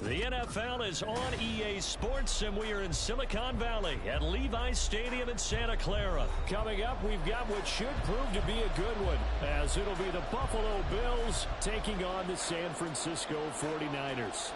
The NFL is on EA Sports, and we are in Silicon Valley at Levi's Stadium in Santa Clara. Coming up, we've got what should prove to be a good one, as it'll be the Buffalo Bills taking on the San Francisco 49ers.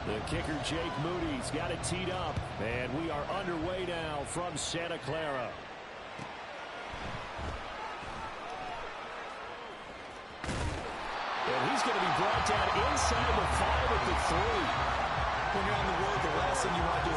The kicker, Jake Moody's got it teed up, and we are underway now from Santa Clara. And he's going to be brought down inside the 5 at the 3. When you're on the road, the last thing you want to do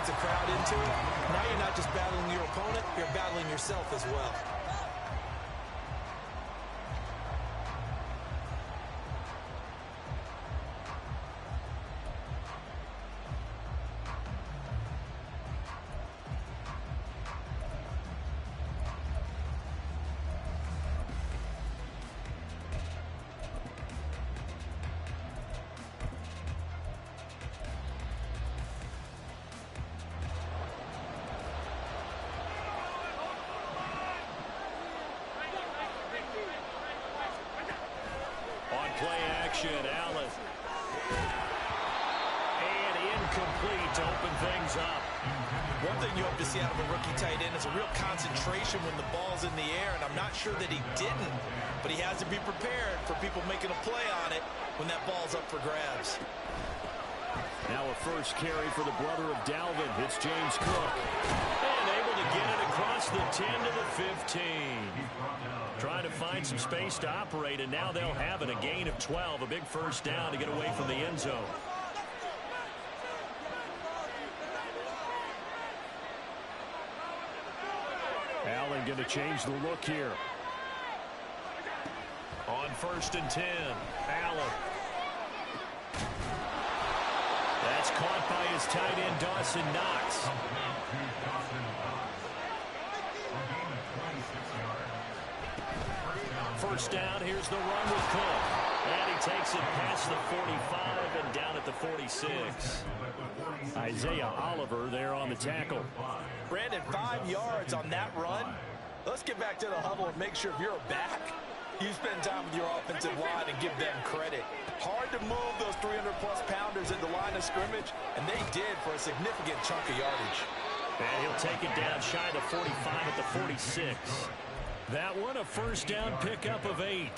is a crowd into it. Now you're not just battling your opponent, you're battling yourself as well. Play action, Allen. And incomplete to open things up. One thing you hope to see out of a rookie tight end is a real concentration when the ball's in the air, and I'm not sure that he didn't, but he has to be prepared for people making a play on it when that ball's up for grabs. Now a first carry for the brother of Dalvin. It's James Cook. And able to get it across the 10 to the 15. Trying to find some space to operate, and now they'll have it. A gain of 12, a big first down to get away from the end zone. Allen going to change the look here. On 1st and 10, Allen. That's caught by his tight end, Dawson Knox. First down, here's the run with Cook. And he takes it past the 45 and down at the 46. Isaiah Oliver there on the tackle. Brandon, 5 yards on that run. Let's get back to the huddle and make sure if you're a back, you spend time with your offensive line and give them credit. Hard to move those 300-plus pounders at the line of scrimmage, and they did for a significant chunk of yardage. And he'll take it down shy of the 45 at the 46. That one, a first down pickup of 8.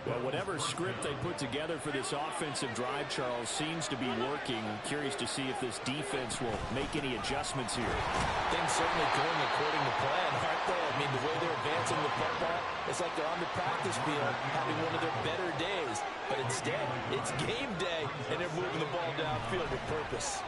Well, whatever script they put together for this offensive drive, Charles, seems to be working. Curious to see if this defense will make any adjustments here. Things certainly going according to plan, aren't they? I mean, the way they're advancing the football, it's like they're on the practice field having one of their better days. But instead, it's game day, and they're moving the ball downfield with purpose.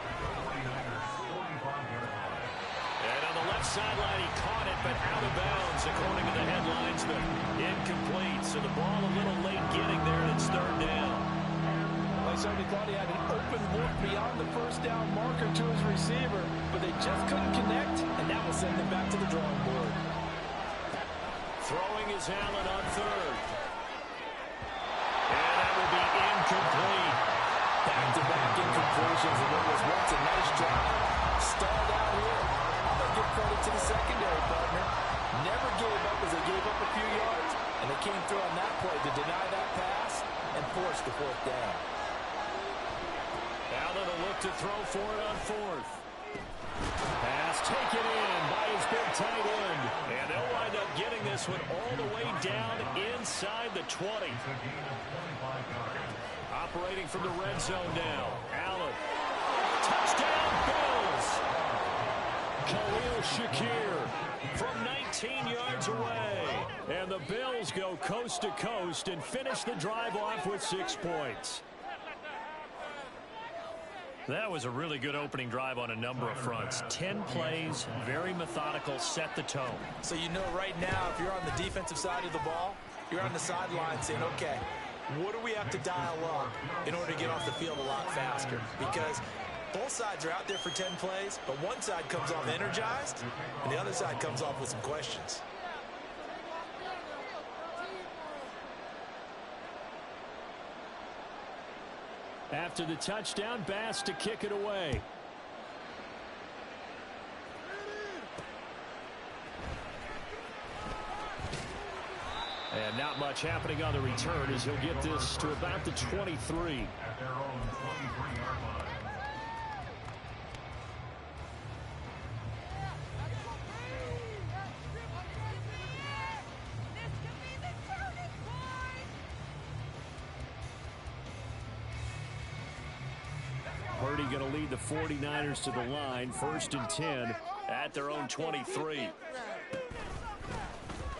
And on the left sideline, he caught it, but out of bounds, according to the head linesman. Incomplete, so the ball a little late getting there, and it's 3rd down. I certainly thought he had an open look beyond the first down marker to his receiver, but they just couldn't connect, and that will send them back to the drawing board. Throwing is Allen on 3rd. And that will be incomplete. Back-to-back incompletions of what was once a nice drive. Stalled out here. I'm going to give credit to the secondary partner. Never gave up as they gave up a few yards, and they came through on that play to deny that pass and force the 4th down. Allen will look to throw for it on 4th. Pass taken in by his big tight end. And they'll wind up getting this one all the way down inside the 20. Operating from the red zone now. Allen. Touchdown, Bills. Shakir from 19 yards away. And the Bills go coast to coast and finish the drive off with 6 points. That was a really good opening drive on a number of fronts. 10 plays, very methodical, set the tone. So you know right now, if you're on the defensive side of the ball, you're on the sideline saying, okay, what do we have to dial up in order to get off the field a lot faster? Because both sides are out there for 10 plays, but one side comes off energized, and the other side comes off with some questions. After the touchdown, Bass to kick it away. And not much happening on the return as he'll get this to about the 23. Purdy going to lead the 49ers to the line, 1st and 10 at their own 23.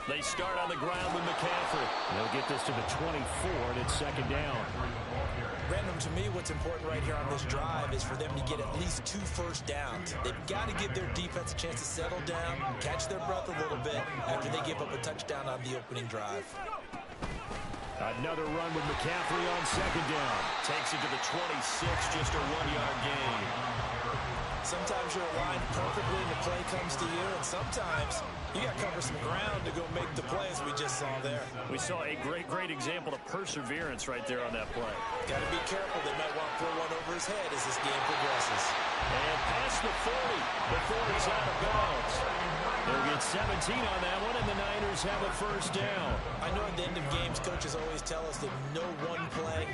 They start on the ground with McCaffrey. They'll get this to the 24, and it's 2nd down. Random, to me, what's important right here on this drive is for them to get at least 2 first downs. They've got to give their defense a chance to settle down, catch their breath a little bit after they give up a touchdown on the opening drive. Another run with McCaffrey on 2nd down. Takes it to the 26, just a 1-yard gain. Sometimes you're aligned perfectly and the play comes to you, and sometimes you got to cover some ground to go make the play, as we just saw there. We saw a great example of perseverance right there on that play. Got to be careful. They might want to throw one over his head as this game progresses. And past the 40 before he's out of bounds. They'll get 17 on that one, and the Niners have a 1st down. I know at the end of games, coaches always tell us that no one play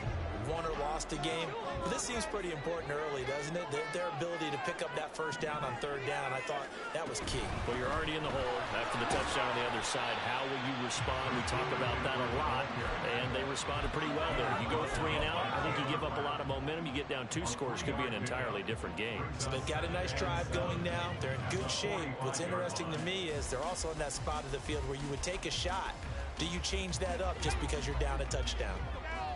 won or lost a game. But this seems pretty important early, doesn't it? Their ability to pick up that 1st down on 3rd down, I thought that was key. Well, you're already in the hole after the touchdown on the other side. How will you respond? We talk about that a lot, and they responded pretty well there. You go 3 and out, I think you give up a lot of momentum. You get down 2 scores, could be an entirely different game. So they've got a nice drive going now. They're in good shape. What's interesting to me is they're also in that spot of the field where you would take a shot. Do you change that up just because you're down a touchdown?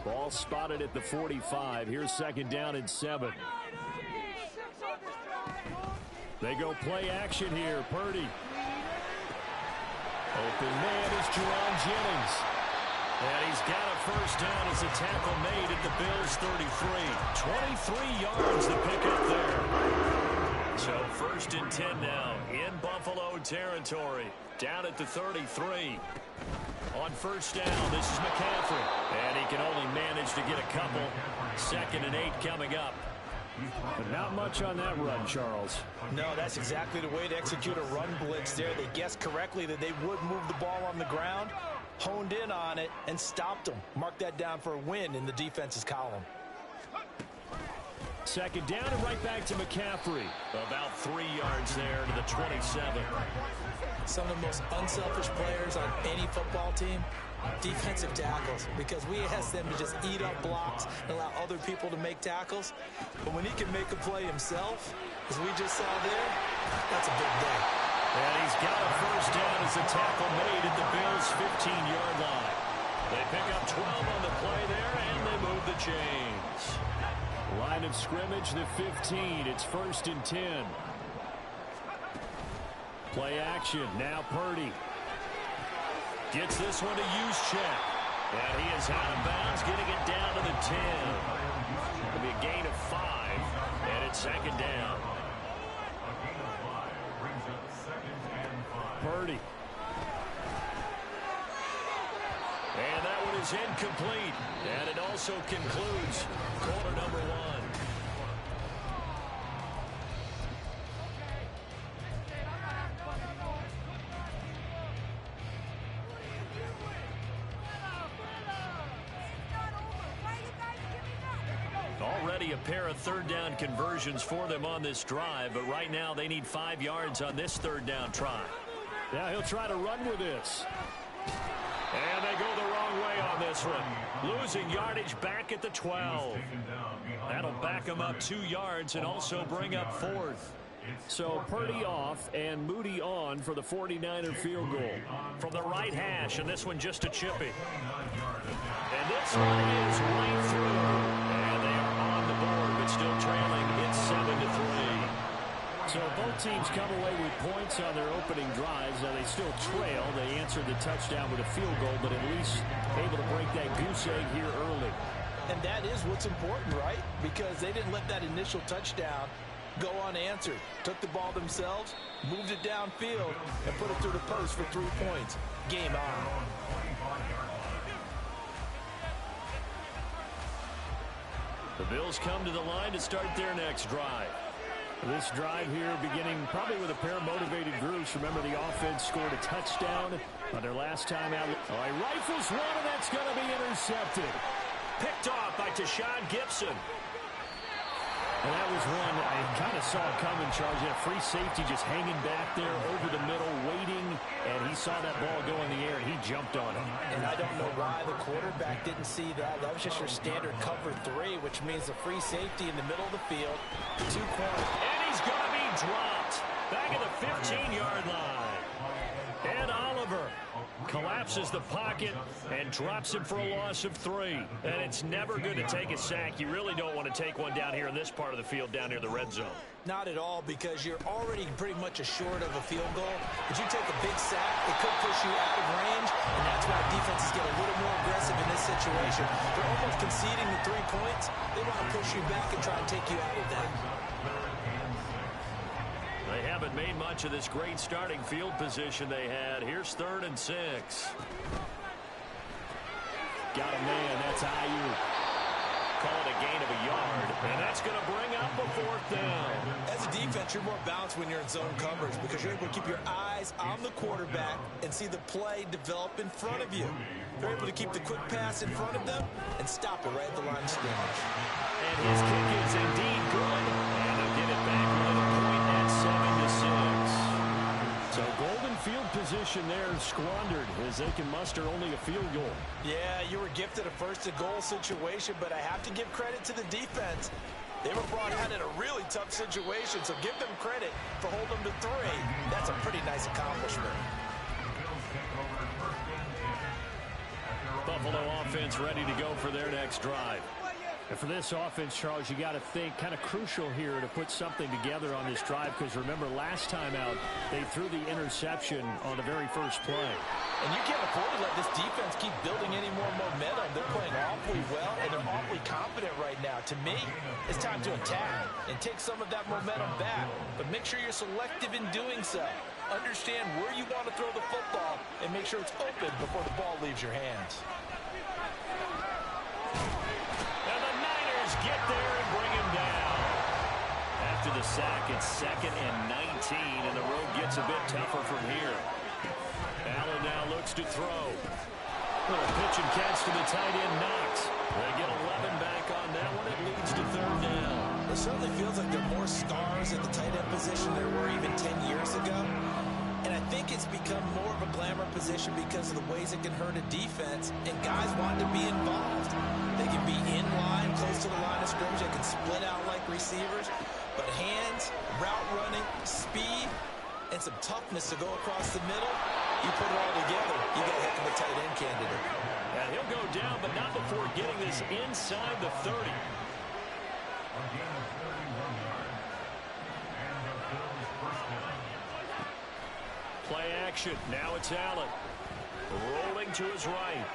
Ball spotted at the 45. Here's 2nd down and 7. They go play action here. Purdy. Open man is Jerron Jennings. And he's got a 1st down as a tackle made at the Bills' 33. 23 yards to pick up there. So 1st and 10 now in Buffalo territory. Down at the 33. On 1st down, this is McCaffrey. And he can only manage to get a couple. 2nd and 8 coming up. But not much on that run, Charles. No, that's exactly the way to execute a run blitz there. They guessed correctly that they would move the ball on the ground, honed in on it, and stopped them. Mark that down for a win in the defense's column. 2nd down and right back to McCaffrey. About 3 yards there to the 27. Some of the most unselfish players on any football team, defensive tackles, because we ask them to just eat up blocks and allow other people to make tackles. But when he can make a play himself, as we just saw there, that's a big day. And he's got a 1st down as a tackle made at the Bills' 15-yard line. They pick up 12 on the play there, and they move the chains. Line of scrimmage, the 15. It's 1st and 10. Play action. Now Purdy. Gets this one to Juszczyk. And he is out of bounds, getting it down to the 10. It'll be a gain of 5. And it's 2nd down. Purdy. And that one is incomplete. And it also concludes quarter number 1. Already a pair of 3rd down conversions for them on this drive, but right now they need 5 yards on this 3rd down try. Now he'll try to run with this. And they go the wrong way on this one. Losing yardage back at the 12. That'll back them up 2 yards and also bring up 4th. So Purdy off and Moody on for the 49er field goal. From the right hash, and this one just a chippy. And this one is right through. And they are on the board, but still trailing. It's 7-3. So both teams come away with points on their opening drives. Now they still trail. They answered the touchdown with a field goal, but at least able to break that goose egg here early. And that is what's important, right? Because they didn't let that initial touchdown go unanswered. Took the ball themselves, moved it downfield, and put it through the post for 3 points. Game on. The Bills come to the line to start their next drive. This drive here beginning probably with a pair of motivated groups. Remember, the offense scored a touchdown on their last time out. All right, rifles one, and that's going to be intercepted. Picked off by Tashawn Gibson. And that was one I kind of saw coming, Charles. You had a free safety just hanging back there over the middle, waiting, and he saw that ball go in the air, and he jumped on it. And I don't know why the quarterback didn't see that. That was just your standard cover 3, which means the free safety in the middle of the field, 2 corners. And he's going to be dropped back at the 15-yard line. And Oliver collapses the pocket and drops him for a loss of 3. And it's never good to take a sack. You really don't want to take one down here in this part of the field, down near the red zone. Not at all, because you're already pretty much assured of a field goal. But you take a big sack, it could push you out of range, and that's why defenses get a little more aggressive in this situation. They're almost conceding the 3 points. They want to push you back and try and take you out of that. They haven't made much of this great starting field position they had. Here's 3rd and 6. Got a man. That's Ayuk. Call it a gain of a yard, and that's going to bring up a 4th down. As a defense, you're more balanced when you're in zone coverage because you're able to keep your eyes on the quarterback and see the play develop in front of you. They're able to keep the quick pass in front of them and stop it right at the line of scrimmage. And his kick is indeed good, and they'll get it back with a point at 7-6. So golden field position there squandered as they can muster only a field goal. Yeah, you were gifted a first-and-goal situation, but I have to give credit to the defense. They were brought out in a really tough situation, so give them credit for holding them to 3. That's a pretty nice accomplishment. Buffalo offense ready to go for their next drive. And for this offense, Charles, you got to think kind of crucial here to put something together on this drive, because remember last time out they threw the interception on the very first play. And you can't afford to let this defense keep building any more momentum. They're playing awfully well, and they're awfully confident right now. To me, it's time to attack and take some of that momentum back. But make sure you're selective in doing so. Understand where you want to throw the football and make sure it's open before the ball leaves your hands. And the Niners get there and bring him down. After the sack, it's 2nd and 19, and the road gets a bit tougher from here. Allen now looks to throw. Little pitch and catch to the tight end, Knox. They get 11 back on that one. It leads to 3rd down. It certainly feels like there are more stars at the tight end position there were even 10 years ago. And I think it's become more of a glamour position because of the ways it can hurt a defense, and guys want to be involved. They can be in line, close to the line of scrimmage. They can split out like receivers. But hands, route running, speed, and some toughness to go across the middle, you put it all together, you got a heck of a tight end candidate. And he'll go down, but not before getting this inside the 30. Play action. Now it's Allen. Rolling to his right.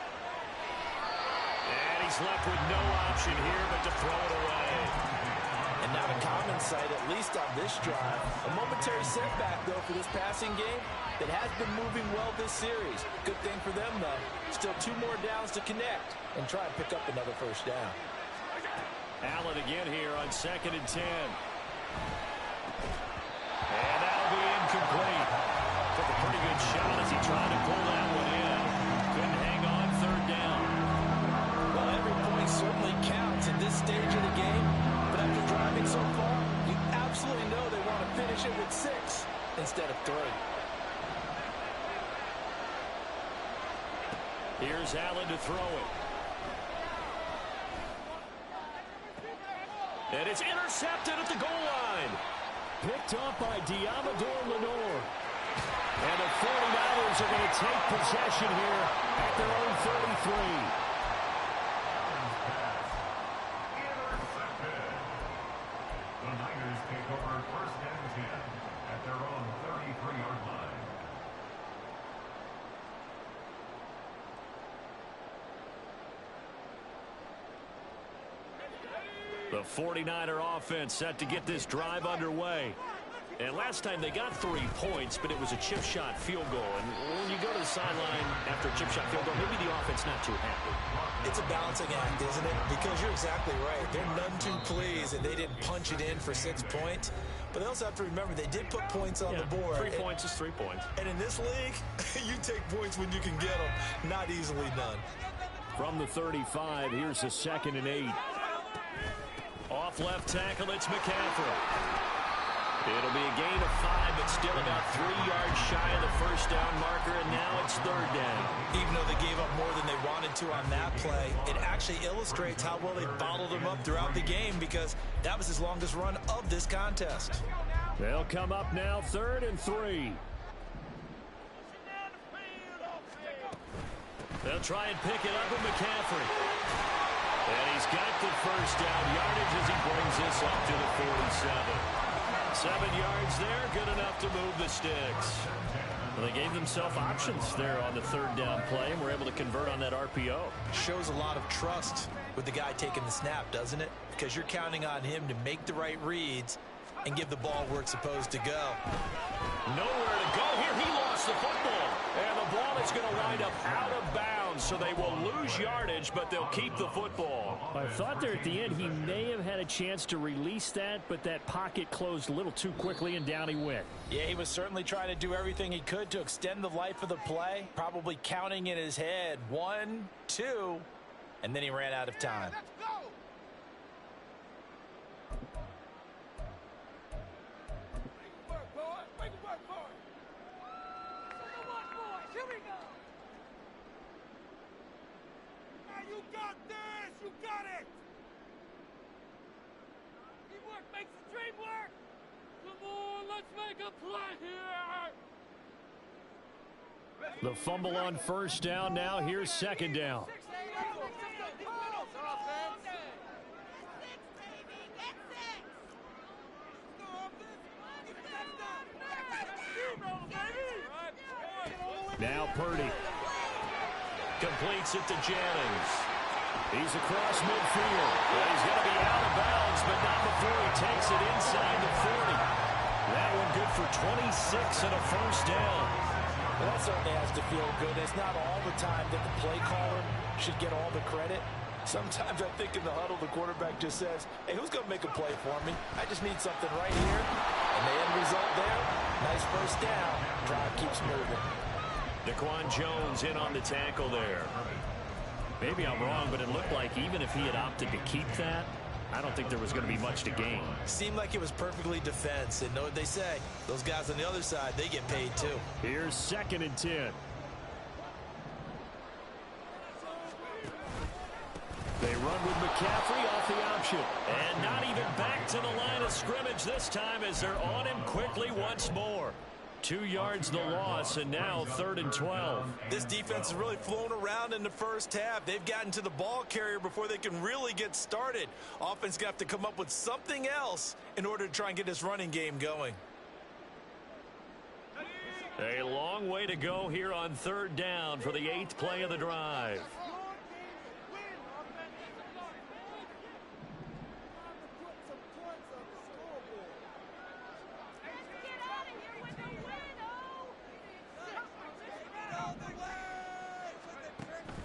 And he's left with no option here but to throw it away. And not a common sight, at least on this drive. A momentary setback, though, for this passing game that has been moving well this series. Good thing for them, though. Still 2 more downs to connect and try and pick up another 1st down. Allen again here on 2nd and 10. And that'll be incomplete. Took a pretty good shot as he tried to pull that one in. Couldn't hang on 3rd down. Well, every point certainly counts at this stage of the game. But after driving so far, you absolutely know they want to finish it with 6 instead of 3. Here's Allen to throw it. And it's intercepted at the goal line. Picked picked up by Diamador Lenore. And the 49ers are going to take possession here at their own 33. The Niners take over 1st and 10 at their own 33-yard line. The 49er offense set to get this drive underway. And last time they got 3 points, but it was a chip shot field goal. And when you go to the sideline after a chip shot field goal, maybe the offense not too happy. It's a balancing act, isn't it? Because you're exactly right. They're none too pleased that they didn't punch it in for 6 points. But they also have to remember they did put points on the board. 3 points is 3 points. And in this league, you take points when you can get them. Not easily done. From the 35, here's a 2nd and 8. Off left tackle, it's McCaffrey. It'll be a gain of 5, but still about 3 yards shy of the 1st down marker, and now it's 3rd down. Even though they gave up more than they wanted to on that play, it actually illustrates how well they bottled them up throughout the game because that was his longest run of this contest. They'll come up now 3rd and 3. They'll try and pick it up with McCaffrey. And he's got the 1st down yardage as he brings this up to the 47. 7 yards there, good enough to move the sticks. Well, they gave themselves options there on the 3rd down play, and were able to convert on that RPO. Shows a lot of trust with the guy taking the snap, doesn't it? Because you're counting on him to make the right reads and give the ball where it's supposed to go. Nowhere to go here. He lost the football. And the ball is going to wind up out of bounds, so they will lose yardage, but they'll keep the football. I thought there at the end he may have had a chance to release that, but that pocket closed a little too quickly, and down he went. Yeah, he was certainly trying to do everything he could to extend the life of the play, probably counting in his head 1, 2, and then he ran out of time. The fumble on 1st down. Now here's 2nd down. Now Purdy completes it to Jennings. He's across midfield. Well, he's going to be out of bounds, but not before he takes it inside the 40. That one good for 26 and a 1st down. Well, that certainly has to feel good. It's not all the time that the play caller should get all the credit. Sometimes I think in the huddle, the quarterback just says, hey, who's going to make a play for me? I just need something right here. And the end result there, nice 1st down. Drive keeps moving. Daquan Jones in on the tackle there. Maybe I'm wrong, but it looked like even if he had opted to keep that, I don't think there was going to be much to gain. Seemed like it was perfectly defense. And know what they say? Those guys on the other side, they get paid too. Here's 2nd and 10. They run with McCaffrey off the option. And not even back to the line of scrimmage this time as they're on him quickly once more. 2 yards the loss, and now 3rd and 12. This defense has really flown around in the 1st half. They've gotten to the ball carrier before they can really get started. Offense going to have to come up with something else in order to try and get this running game going. A long way to go here on 3rd down for the 8th play of the drive.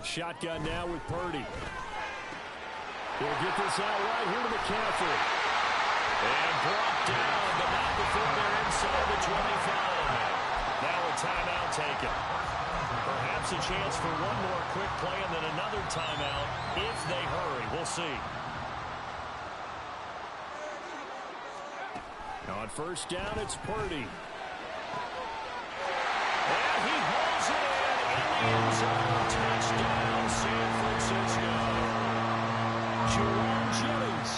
Shotgun now with Purdy. He'll get this out right here to McCaffrey. And brought down, but not before they're inside the 25. Now a timeout taken. Perhaps a chance for one more quick play and then another timeout if they hurry. We'll see. On 1st down, it's Purdy. And he holds it in the end zone. Touchdown, San Francisco. Jerome Jennings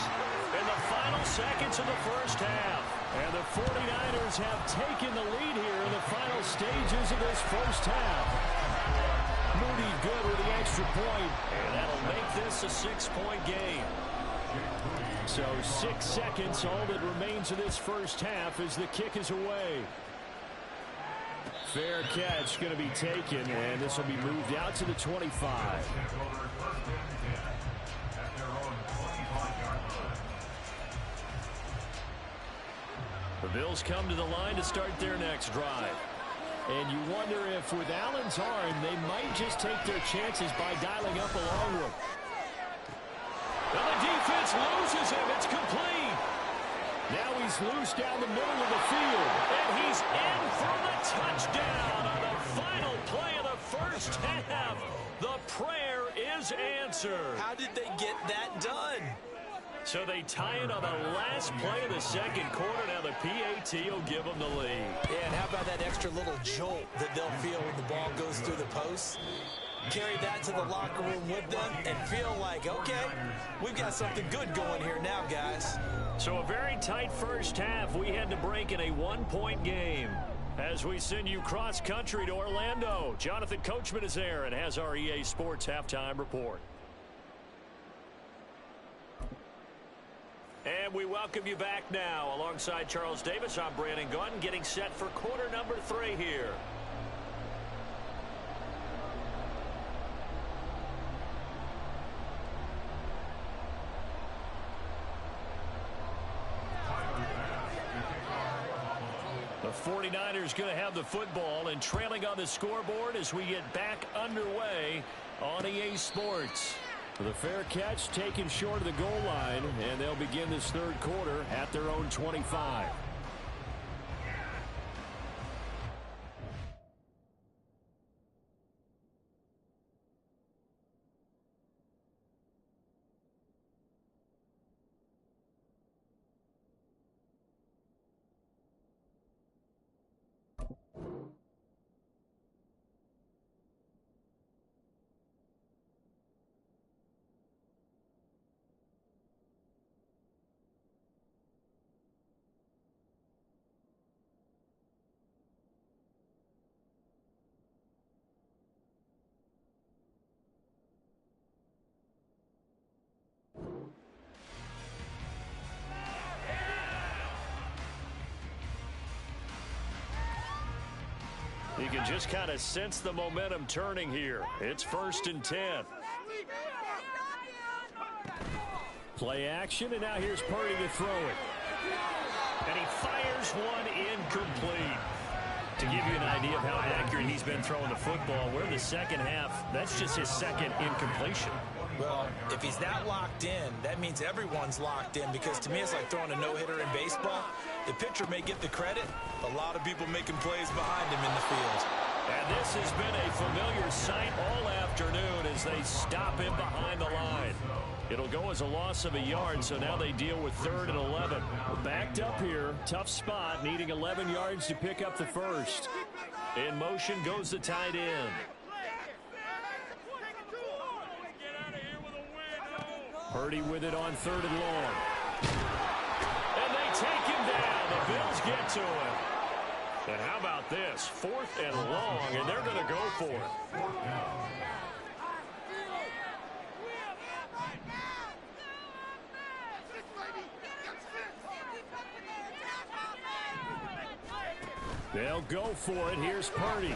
in the final seconds of the 1st half. And the 49ers have taken the lead here in the final stages of this first half. Moody good with the extra point, and that'll make this a 6-point game. So 6 seconds, all that remains of this first half as the kick is away. Fair catch going to be taken, and this will be moved out to the 25. The Bills come to the line to start their next drive. And you wonder if with Allen's arm, they might just take their chances by dialing up a long one. And the defense loses him. It's complete. Now he's loose down the middle of the field. And he's in for the touchdown on the final play of the first half. The prayer is answered. How did they get that done? So they tie it on the last play of the second quarter. Now the PAT will give them the lead. Yeah, and how about that extra little jolt that they'll feel when the ball goes through the post? Carry that to the locker room with them and feel like, okay, we've got something good going here now, guys. So a very tight first half. We had to break in a 1-point game. As we send you cross-country to Orlando, Jonathan Coachman is there and has our EA Sports halftime report. And we welcome you back now. Alongside Charles Davis, I'm Brandon Gunn, getting set for quarter number 3 here. The 49ers going to have the football and trailing on the scoreboard as we get back underway on EA Sports. The fair catch taken short of the goal line, and they'll begin this third quarter at their own 25. You can just kind of sense the momentum turning here. It's 1st and 10. Play action, and now here's Purdy to throw it. And he fires one incomplete. To give you an idea of how accurate he's been throwing the football, we're in the second half. That's just his second incompletion. Well, if he's not locked in, that means everyone's locked in, because to me it's like throwing a no-hitter in baseball. The pitcher may get the credit, but a lot of people making plays behind him in the field. And this has been a familiar sight all afternoon as they stop him behind the line. It'll go as a loss of a yard, so now they deal with 3rd and 11. Backed up here, tough spot, needing 11 yards to pick up the first. In motion goes the tight end. Purdy with it on 3rd and long. And they take him down. The Bills get to him. And how about this? 4th and long, and they're going to go for it. They'll go for it. Here's Purdy.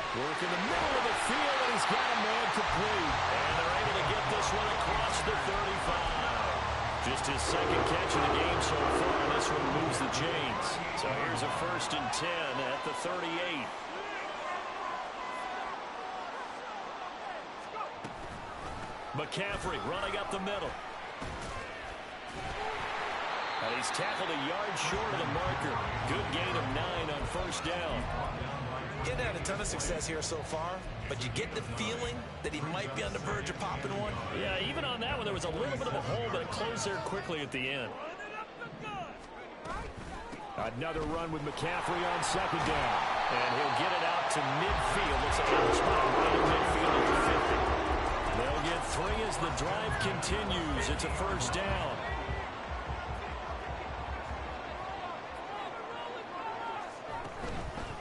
Work in the middle of the field, and he's got a man complete. And they're able to get this one across the 35. Just his second catch of the game so far, and this one moves the chains. So here's a 1st and 10 at the 38. McCaffrey running up the middle. And he's tackled a yard short of the marker. Good gain of 9 on 1st down. Getting had a ton of success here so far, but you get the feeling that he might be on the verge of popping one. Yeah, even on that one, there was a little bit of a hole, but it closed there quickly at the end. Another run with McCaffrey on 2nd down. And he'll get it out to midfield. Looks like a spot right in midfield at the 50. They'll get 3 as the drive continues. It's a 1st down.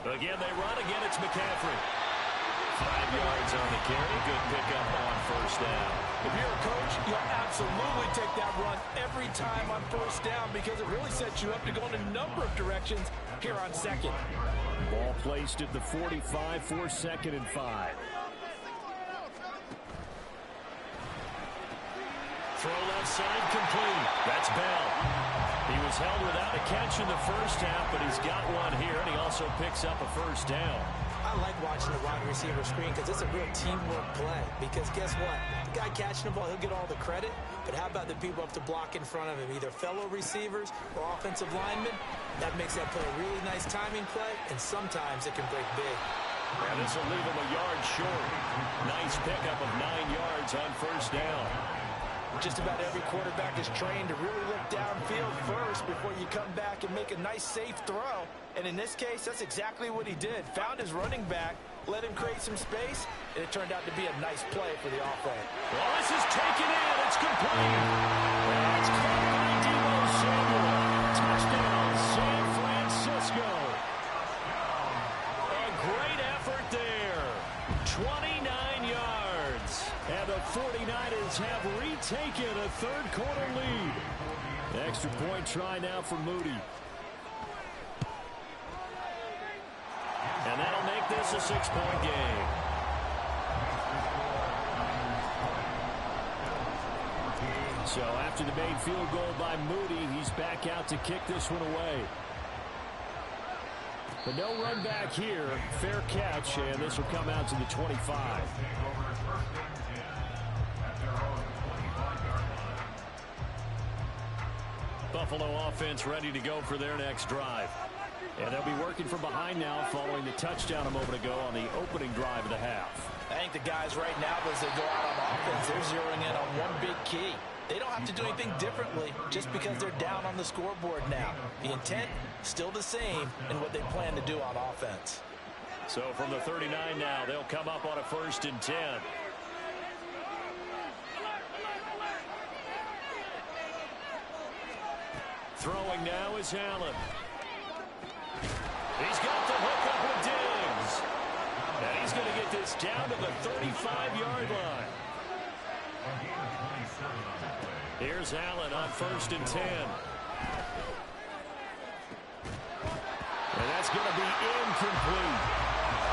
Again, they run. Again, it's McCaffrey. 5 yards on the carry. Good pickup on first down. If you're a coach, you'll absolutely take that run every time on first down because it really sets you up to go in a number of directions here on second. Ball placed at the 45 for 2nd and 5. Throw left side complete. That's Bell. He was held without a catch in the first half, but he's got one here, and he also picks up a first down. I like watching the wide receiver screen because it's a real teamwork play. Because guess what? The guy catching the ball, he'll get all the credit. But how about the people up to block in front of him, either fellow receivers or offensive linemen? That makes that play a really nice timing play, and sometimes it can break big. And this will leave him a yard short. Nice pickup of 9 yards on first down. Just about every quarterback is trained to really look downfield first before you come back and make a nice, safe throw. And in this case, that's exactly what he did. Found his running back, let him create some space, and it turned out to be a nice play for the offense. Well, this is taken in. It's complete. And it's caught by Deebo Samuel. Touchdown, San Francisco. A great effort there. 29 yards. And the 49ers have retaken a third-quarter lead. Extra point try now for Moody. And that'll make this a 6-point game. So after the made field goal by Moody, he's back out to kick this one away. But no run back here. Fair catch, and this will come out to the 25. Buffalo offense ready to go for their next drive. And they'll be working from behind now following the touchdown a moment ago on the opening drive of the half. I think the guys right now, as they go out on offense, they're zeroing in on one big key. They don't have to do anything differently just because they're down on the scoreboard now. The intent, still the same in what they plan to do on offense. So from the 39 now, they'll come up on a 1st and 10. Throwing now is Allen. He's got the hook up with Diggs. And he's going to get this down to the 35-yard line. Here's Allen on 1st and 10. And that's going to be incomplete.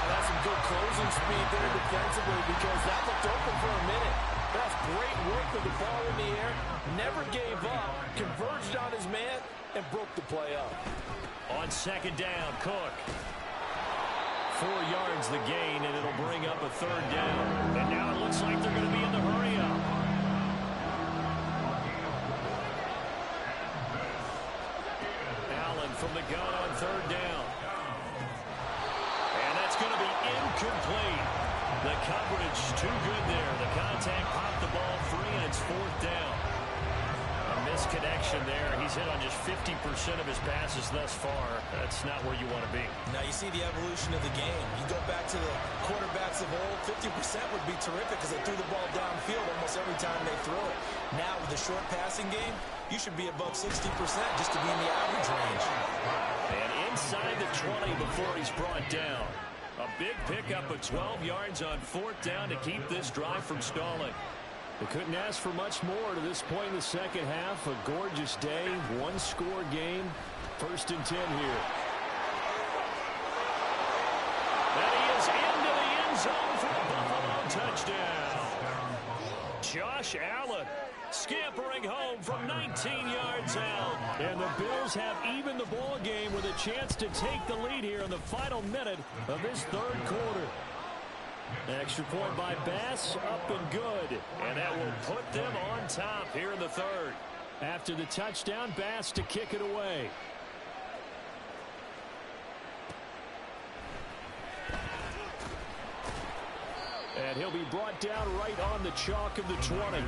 That's some good closing speed there defensively because that looked open for a minute. That's great work with the ball in the air. Never gave up, converged on his man, and broke the play up. On 2nd down, Cook. 4 yards the gain, and it'll bring up a 3rd down. And now it looks like they're going to be in the hurry-up. Allen from the gun on 3rd down. And that's going to be incomplete. The coverage too good there. The contact popped the ball free, and it's 4th down. A misconnection there. He's hit on just 50% of his passes thus far. That's not where you want to be. Now you see the evolution of the game. You go back to the quarterbacks of old, 50% would be terrific because they threw the ball downfield almost every time they throw it. Now with the short passing game, you should be above 60% just to be in the average range. And inside the 20 before he's brought down. A big pickup of 12 yards on 4th down to keep this drive from stalling. They couldn't ask for much more to this point in the second half. A gorgeous day, one-score game. 1st and 10 here. And he is into the end zone for a Buffalo touchdown. Josh Allen scampering home from 19 yards out. And the Bills have evened the ball game with a chance to take the lead here in the final minute of this 3rd quarter. Extra point by Bass, up and good. And that will put them on top here in the 3rd. After the touchdown, Bass to kick it away. And he'll be brought down right on the chalk of the 20.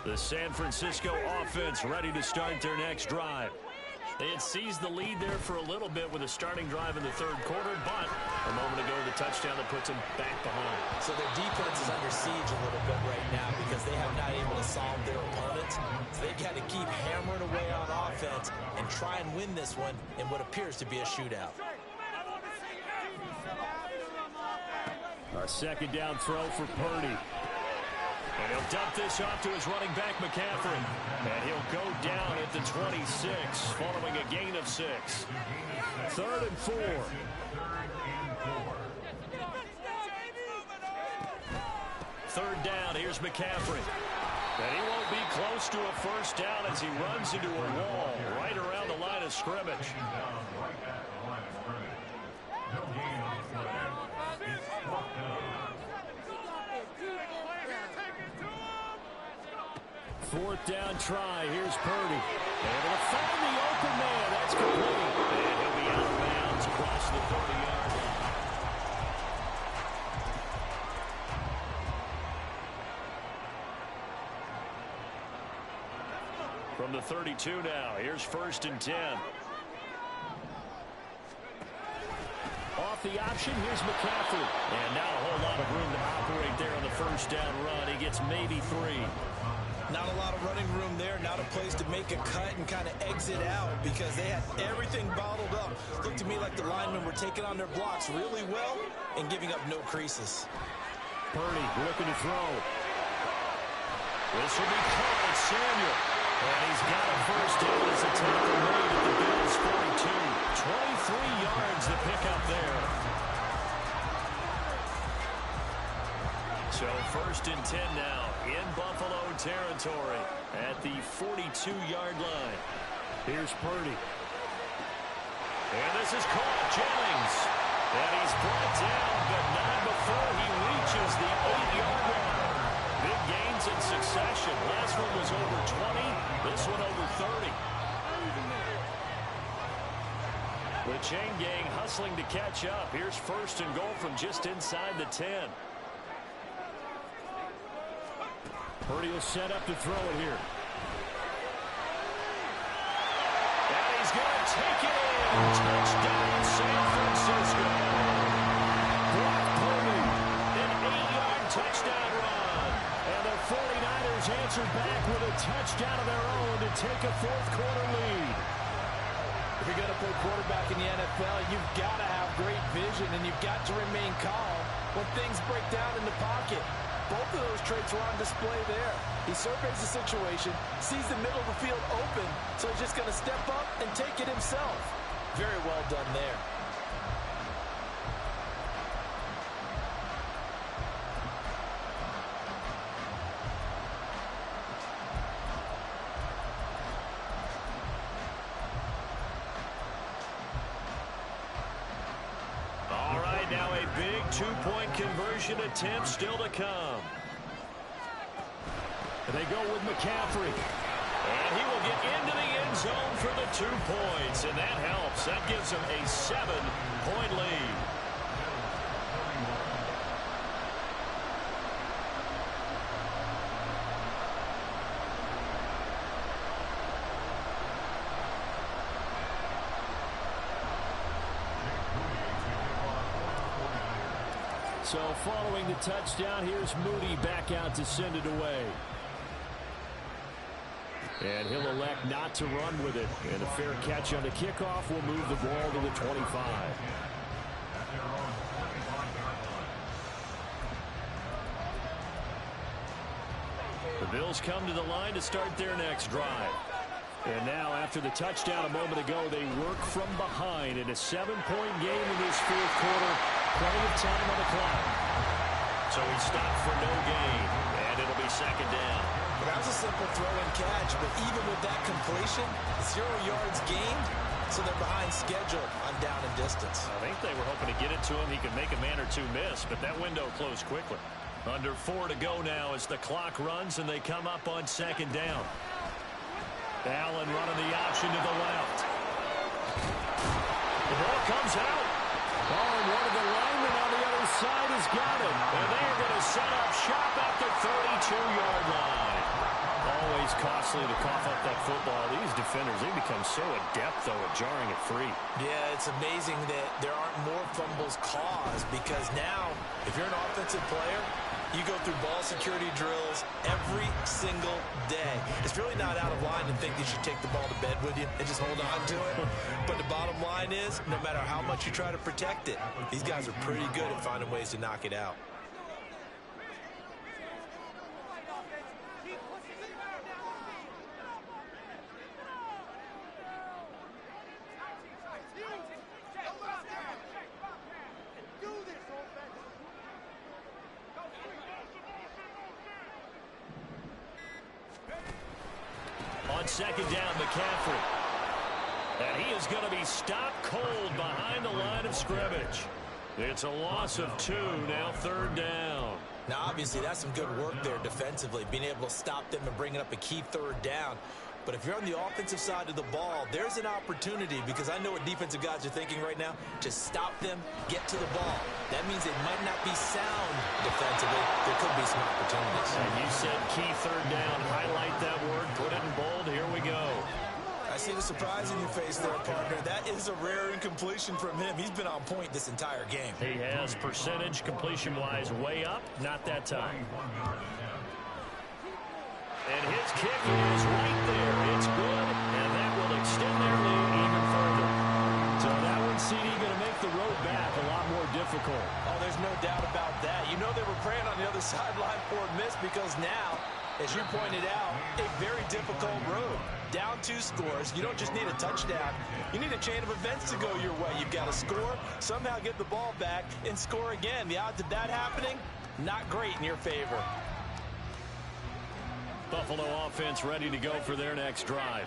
The San Francisco offense ready to start their next drive. They had seized the lead there for a little bit with a starting drive in the 3rd quarter, but a moment ago the touchdown that puts them back behind. So their defense is under siege a little bit right now because they have not able to solve their opponents. So they've got to keep hammering away on offense and try and win this one in what appears to be a shootout. A second down throw for Purdy. And he'll dump this off to his running back, McCaffrey. And he'll go down at the 26, following a gain of 6. 3rd and 4. Third down, here's McCaffrey. And he won't be close to a first down as he runs into a wall right around the line of scrimmage. Fourth down try. Here's Purdy. Able to find the open man. That's complete. And he'll be out of bounds across the 30-yard line. From the 32 now. Here's 1st and 10. Off the option, here's McCaffrey. And not a whole lot of room to operate there on the first down run. He gets maybe 3. Not a lot of running room there, not a place to make a cut and kind of exit out because they had everything bottled up. Looked to me like the linemen were taking on their blocks really well and giving up no creases. Purdy looking to throw. This will be caught at Samuel. And he's got a first down as a tackle made at the Bills' 42. 23 yards to pick up there. So 1st and 10 now in Buffalo territory at the 42-yard line. Here's Purdy. And this is caught. Jennings. And he's brought down, but not before he reaches the 8-yard line. Big gains in succession. Last one was over 20. This one over 30. The chain gang hustling to catch up. Here's 1st and goal from just inside the 10. Purdy will set up to throw it here. And he's going to take it in. Touchdown, San Francisco. Brock Purdy, an 8-yard touchdown run. And the 49ers answer back with a touchdown of their own to take a 4th-quarter lead. If you're going to play quarterback in the NFL, you've got to have great vision, and you've got to remain calm when things break down in the pocket. Both of those traits were on display there. He surveys the situation, sees the middle of the field open, so he's just going to step up and take it himself. Very well done there. Now a big 2-point conversion attempt still to come. They go with McCaffrey. And he will get into the end zone for the 2 points. And that helps. That gives them a 7-point lead. So following the touchdown, here's Moody back out to send it away. And he'll elect not to run with it. And a fair catch on the kickoff will move the ball to the 25. The Bills come to the line to start their next drive. And now, after the touchdown a moment ago, they work from behind in a 7-point game in this 4th quarter. Plenty of time on the clock. So he stopped for no gain, and it'll be 2nd down. That was a simple throw and catch, but even with that completion, 0 yards gained, so they're behind schedule on down and distance. I think they were hoping to get it to him. He could make a man or two miss, but that window closed quickly. Under 4 to go now as the clock runs, and they come up on 2nd down. Allen running the option to the left. The ball comes out. Oh, and one of the linemen on the other side has got it. And they're going to set up shop at the 32-yard line. Always costly to cough up that football. These defenders, they become so adept, though, at jarring it free. Yeah, it's amazing that there aren't more fumbles caused because now, if you're an offensive player, You go through ball security drills every single day. It's really not out of line to think you should take the ball to bed with you and just hold on to it. But the bottom line is, no matter how much you try to protect it, these guys are pretty good at finding ways to knock it out. On second down, McCaffrey. And he is going to be stopped cold behind the line of scrimmage. It's a loss of 2, now third down. Now, obviously, that's some good work there defensively, being able to stop them and bringing up a key third down. But if you're on the offensive side of the ball, there's an opportunity, because I know what defensive guys are thinking right now. Just stop them, get to the ball. That means they might not be sound defensively. There could be some opportunities. And you said key third down. Highlight that word. Put it in bold. Here we go. I see the surprise in your face there, partner. That is a rare incompletion from him. He's been on point this entire game. He has percentage completion-wise way up. Not that time. And his kick is right there. It's good, and that will extend their lead even further. So that one, CD, going to make the road back a lot more difficult. Oh, there's no doubt about that. You know they were praying on the other sideline for a miss, because now, as you pointed out, a very difficult road. Down 2 scores. You don't just need a touchdown. You need a chain of events to go your way. You've got to score, somehow get the ball back, and score again. The odds of that happening, not great in your favor. Buffalo offense ready to go for their next drive.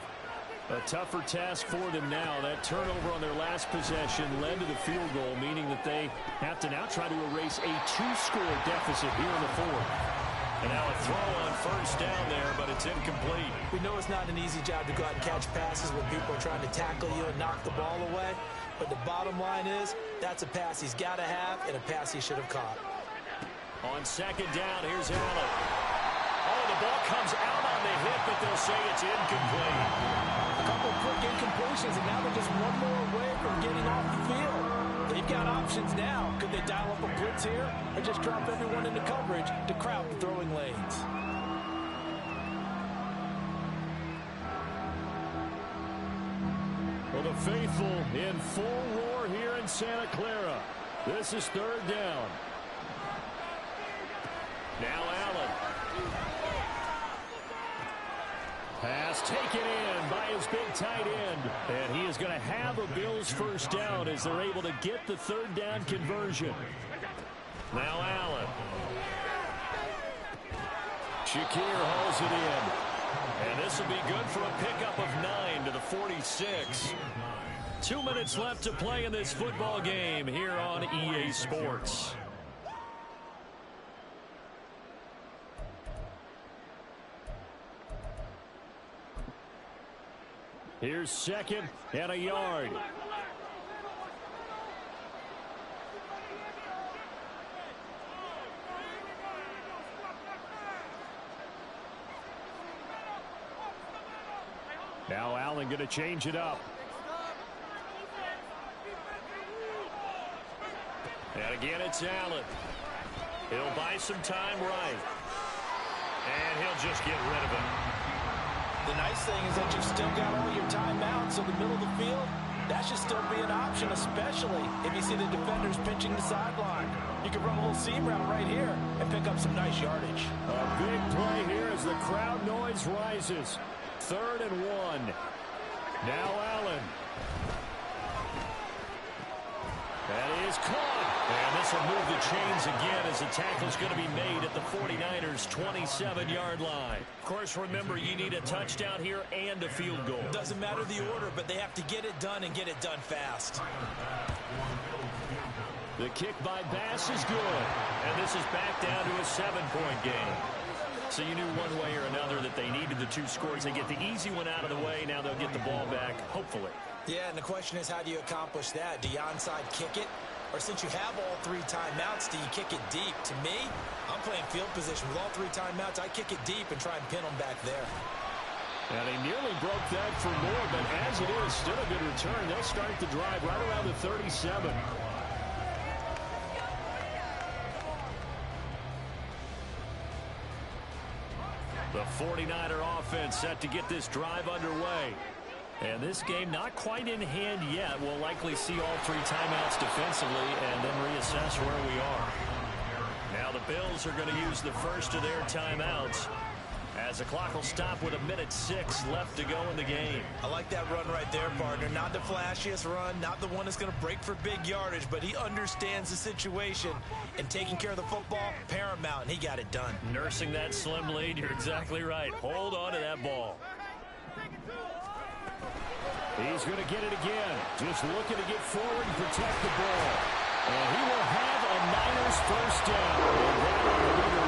A tougher task for them now. That turnover on their last possession led to the field goal, meaning that they have to now try to erase a 2-score deficit here in the fourth. And now a throw on first down there, but it's incomplete. We know it's not an easy job to go out and catch passes when people are trying to tackle you and knock the ball away. But the bottom line is, that's a pass he's got to have and a pass he should have caught. On second down, here's Allen. Oh, the ball comes out on the hit, but they'll say it's incomplete. A couple of quick incompletions, and now they're just one more away from getting off the field. They've got options now. Could they dial up a blitz here, or just drop everyone into coverage to crowd the throwing lanes? Well, the faithful in full roar here in Santa Clara. This is third down. Now Allen. Pass taken in by his big tight end. And he is going to have a Bills first down as they're able to get the third down conversion. Now Allen. Shakir hauls it in. And this will be good for a pickup of 9 to the 46. 2 minutes left to play in this football game here on EA Sports. Here's second and a yard. Now Allen going to change it up. And again, it's Allen. He'll buy some time right. And he'll just get rid of it. The nice thing is that you've still got all your timeouts in the middle of the field. That should still be an option, especially if you see the defenders pinching the sideline. You can run a little seam route right here and pick up some nice yardage. A big play here as the crowd noise rises. 3rd and 1. Now Allen. That is caught. And this will move the chains again as the tackle's going to be made at the 49ers' 27-yard line. Of course, remember, you need a touchdown here and a field goal. Doesn't matter the order, but they have to get it done and get it done fast. The kick by Bass is good. And this is back down to a 7-point game. So you knew one way or another that they needed the 2 scores. They get the easy one out of the way. Now they'll get the ball back, hopefully. Yeah, and the question is, how do you accomplish that? Do you onside kick it? Or since you have all 3 timeouts, do you kick it deep? To me, I'm playing field position. With all 3 timeouts, I kick it deep and try and pin them back there. And he nearly broke that for more, but as it is, still a good return. They'll start the drive right around the 37. The 49er offense set to get this drive underway. And this game not quite in hand yet. We'll likely see all 3 timeouts defensively and then reassess where we are. Now the Bills are going to use the first of their timeouts as the clock will stop with 1:06 left to go in the game. I like that run right there, partner. Not the flashiest run, not the one that's going to break for big yardage, but he understands the situation, and taking care of the football, paramount, and he got it done. Nursing that slim lead, you're exactly right. Hold on to that ball. He's going to get it again. Just looking to get forward and protect the ball. And he will have a Niners first down. And that will be the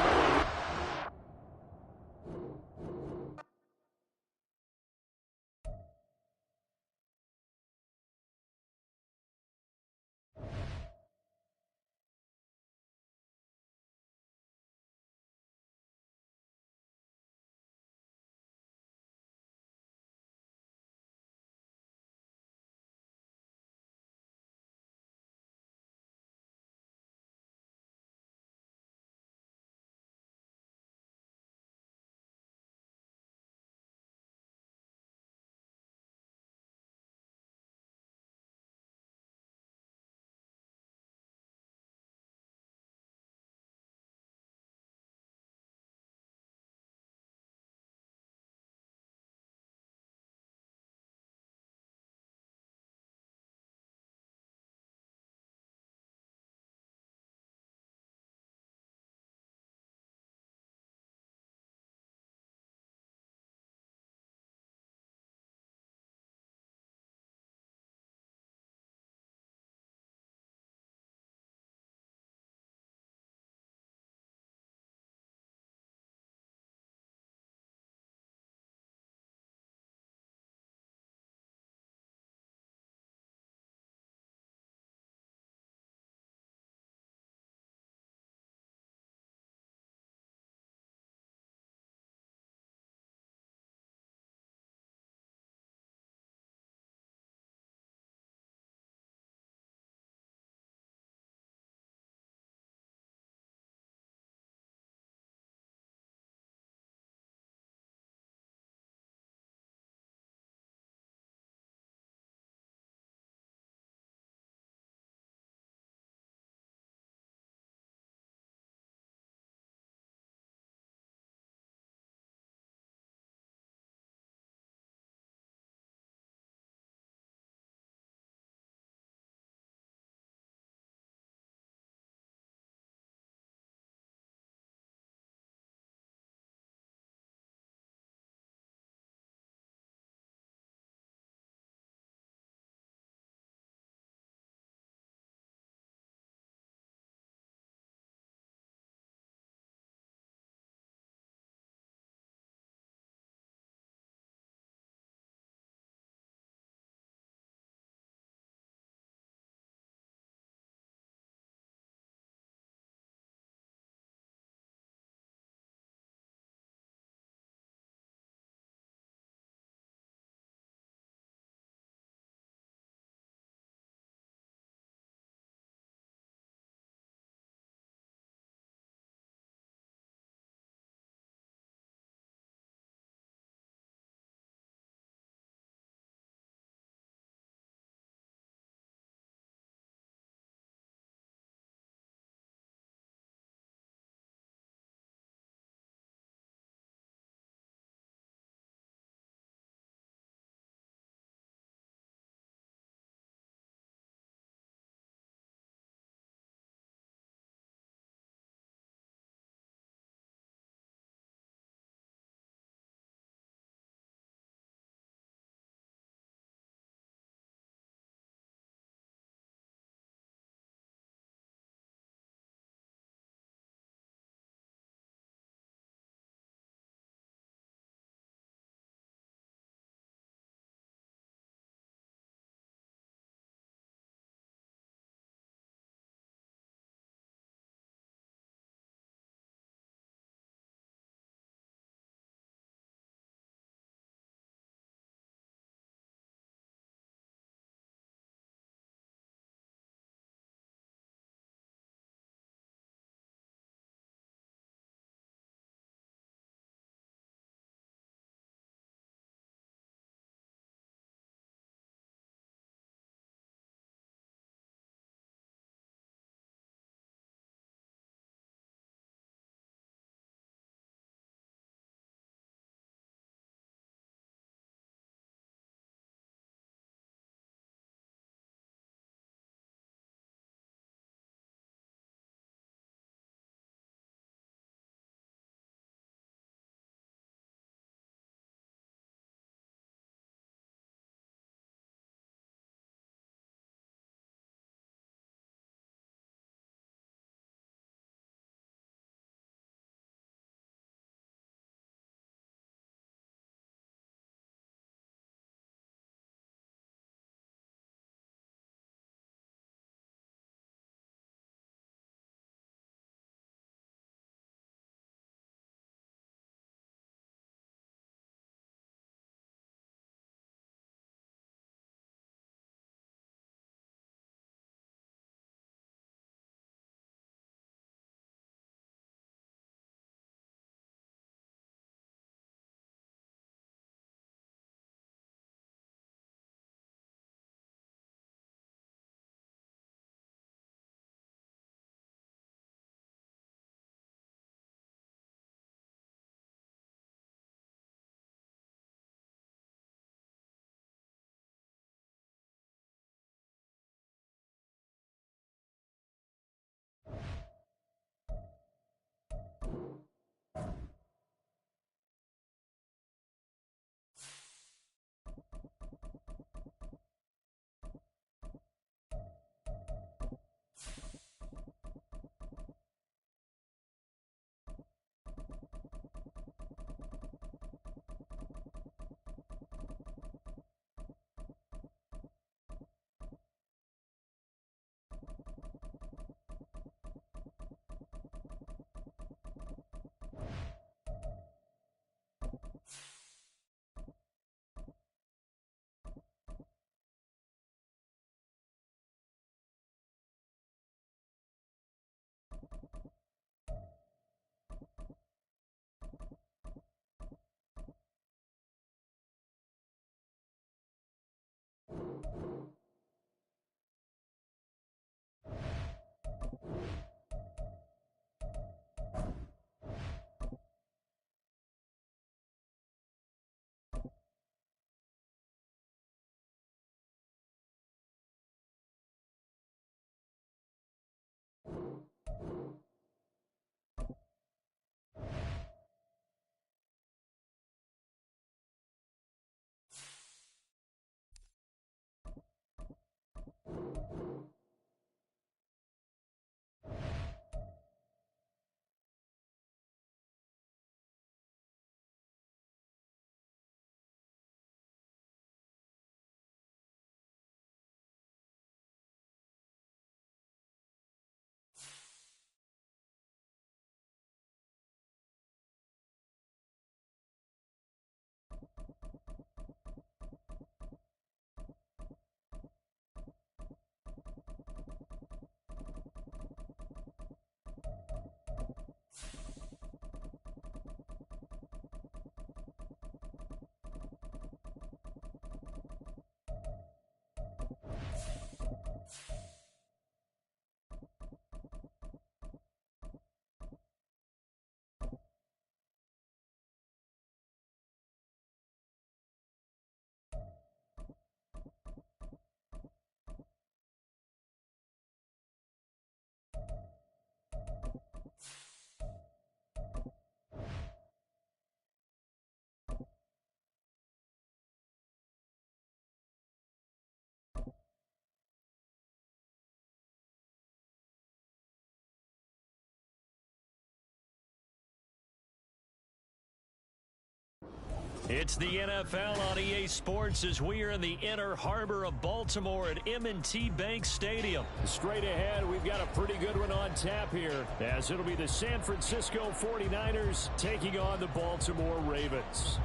It's the NFL on EA Sports as we are in the inner harbor of Baltimore at M&T Bank Stadium. Straight ahead, we've got a pretty good one on tap here, as it'll be the San Francisco 49ers taking on the Baltimore Ravens.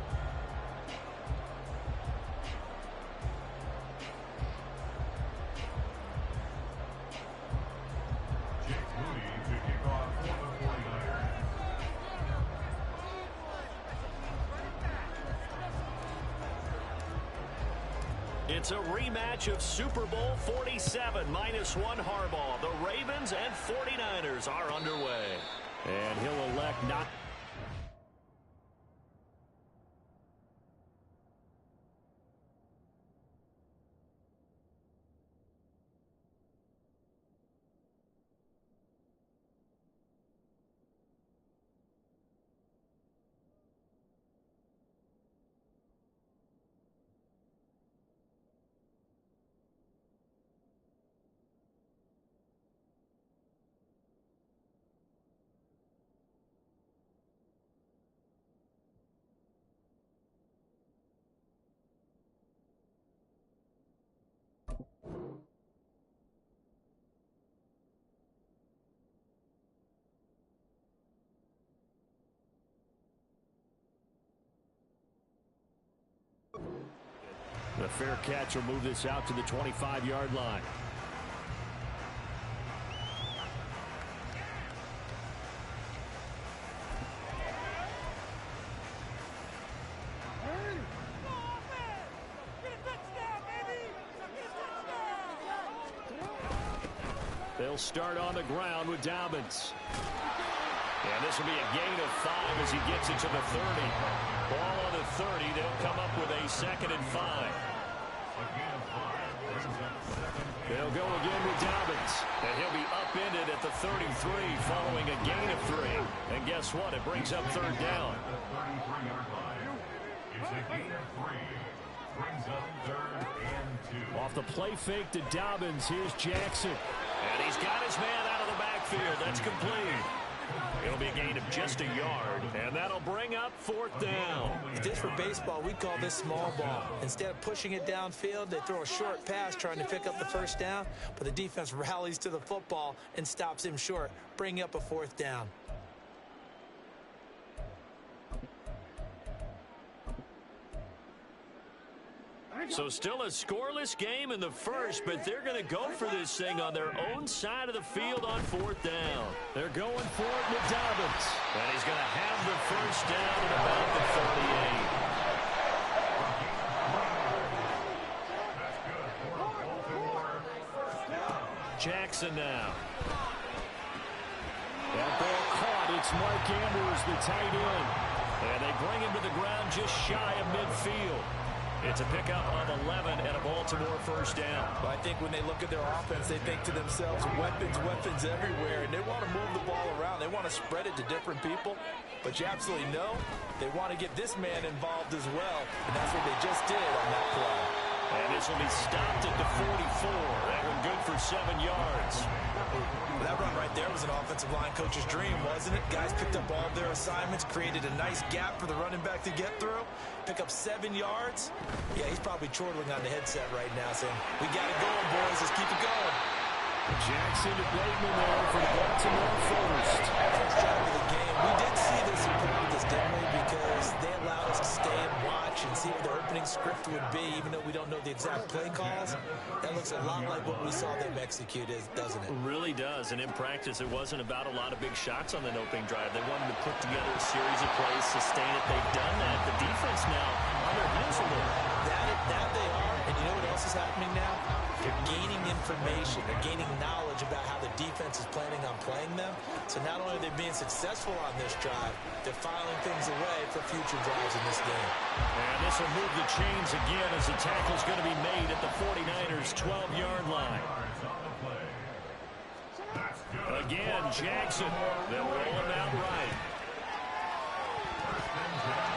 It's a rematch of Super Bowl 47, -1 Harbaugh. The Ravens and 49ers are underway. And he'll elect not... The fair catch will move this out to the 25-yard line. They'll start on the ground with Dobbins. And this will be a gain of 5 as he gets it to the 30. Ball on the 30. They'll come up with a 2nd and 5. They'll go again with Dobbins. And he'll be upended at the 33 following a gain of 3. And guess what? It brings up 3rd down. It's a gain of 3. Brings up 3rd and 2. Off the play fake to Dobbins, here's Jackson. And he's got his man out of the backfield. That's complete. It'll be a gain of just a yard, and that'll bring up 4th down. Just for baseball, we call this small ball. Instead of pushing it downfield, they throw a short pass trying to pick up the 1st down, but the defense rallies to the football and stops him short, bringing up a 4th down. So still a scoreless game in the first, but they're going to go for this thing on their own side of the field on 4th down. They're going for it with Dobbins. And he's going to have the 1st down at about the 38. Jackson now. That ball caught. It's Mark Andrews, the tight end. And they bring him to the ground just shy of midfield. It's a pickup of 11 and a Baltimore 1st down. But I think when they look at their offense, they think to themselves, weapons everywhere, and they want to move the ball around. They want to spread it to different people. But you absolutely know they want to get this man involved as well, and that's what they just did on that play. And this will be stopped at the 44. That one good for 7 yards. That run right there was an offensive line coach's dream, wasn't it? Guys picked up all of their assignments, created a nice gap for the running back to get through, pick up 7 yards. Yeah, he's probably chortling on the headset right now saying, we got it going, boys. Let's keep it going. Jackson to Bateman there for Baltimore 1st. First drive of the game. We did see this in practice, didn't we? Because they allowed us to stay and watch and see what the opening script would be, even though we don't know the exact play calls. That looks a lot like what we saw them execute, doesn't it? It really does. And in practice, it wasn't about a lot of big shots on that opening drive. They wanted to put together a series of plays, sustain it. They've done that. The defense now on their heels a little. That they are. And you know what else is happening now? They're gaining information. They're gaining knowledge about how the defense is planning on playing them. So not only are they being successful on this drive, they're filing things away for future drives in this game. And this will move the chains again as the tackle's going to be made at the 49ers' 12-yard line. Again, Jackson. They'll roll him out right.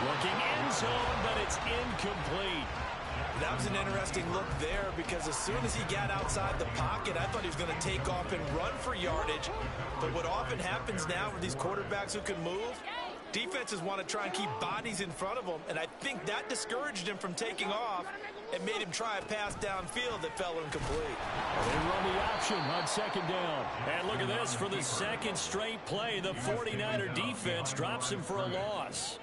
Looking end zone, but it's incomplete. That was an interesting look there because as soon as he got outside the pocket, I thought he was going to take off and run for yardage. But what often happens now with these quarterbacks who can move, Defenses want to try and keep bodies in front of them, and I think that discouraged him from taking off and made him try a pass downfield that fell incomplete. They run the option on second down. And look at this. For the second straight play, the 49er defense drops him for a loss.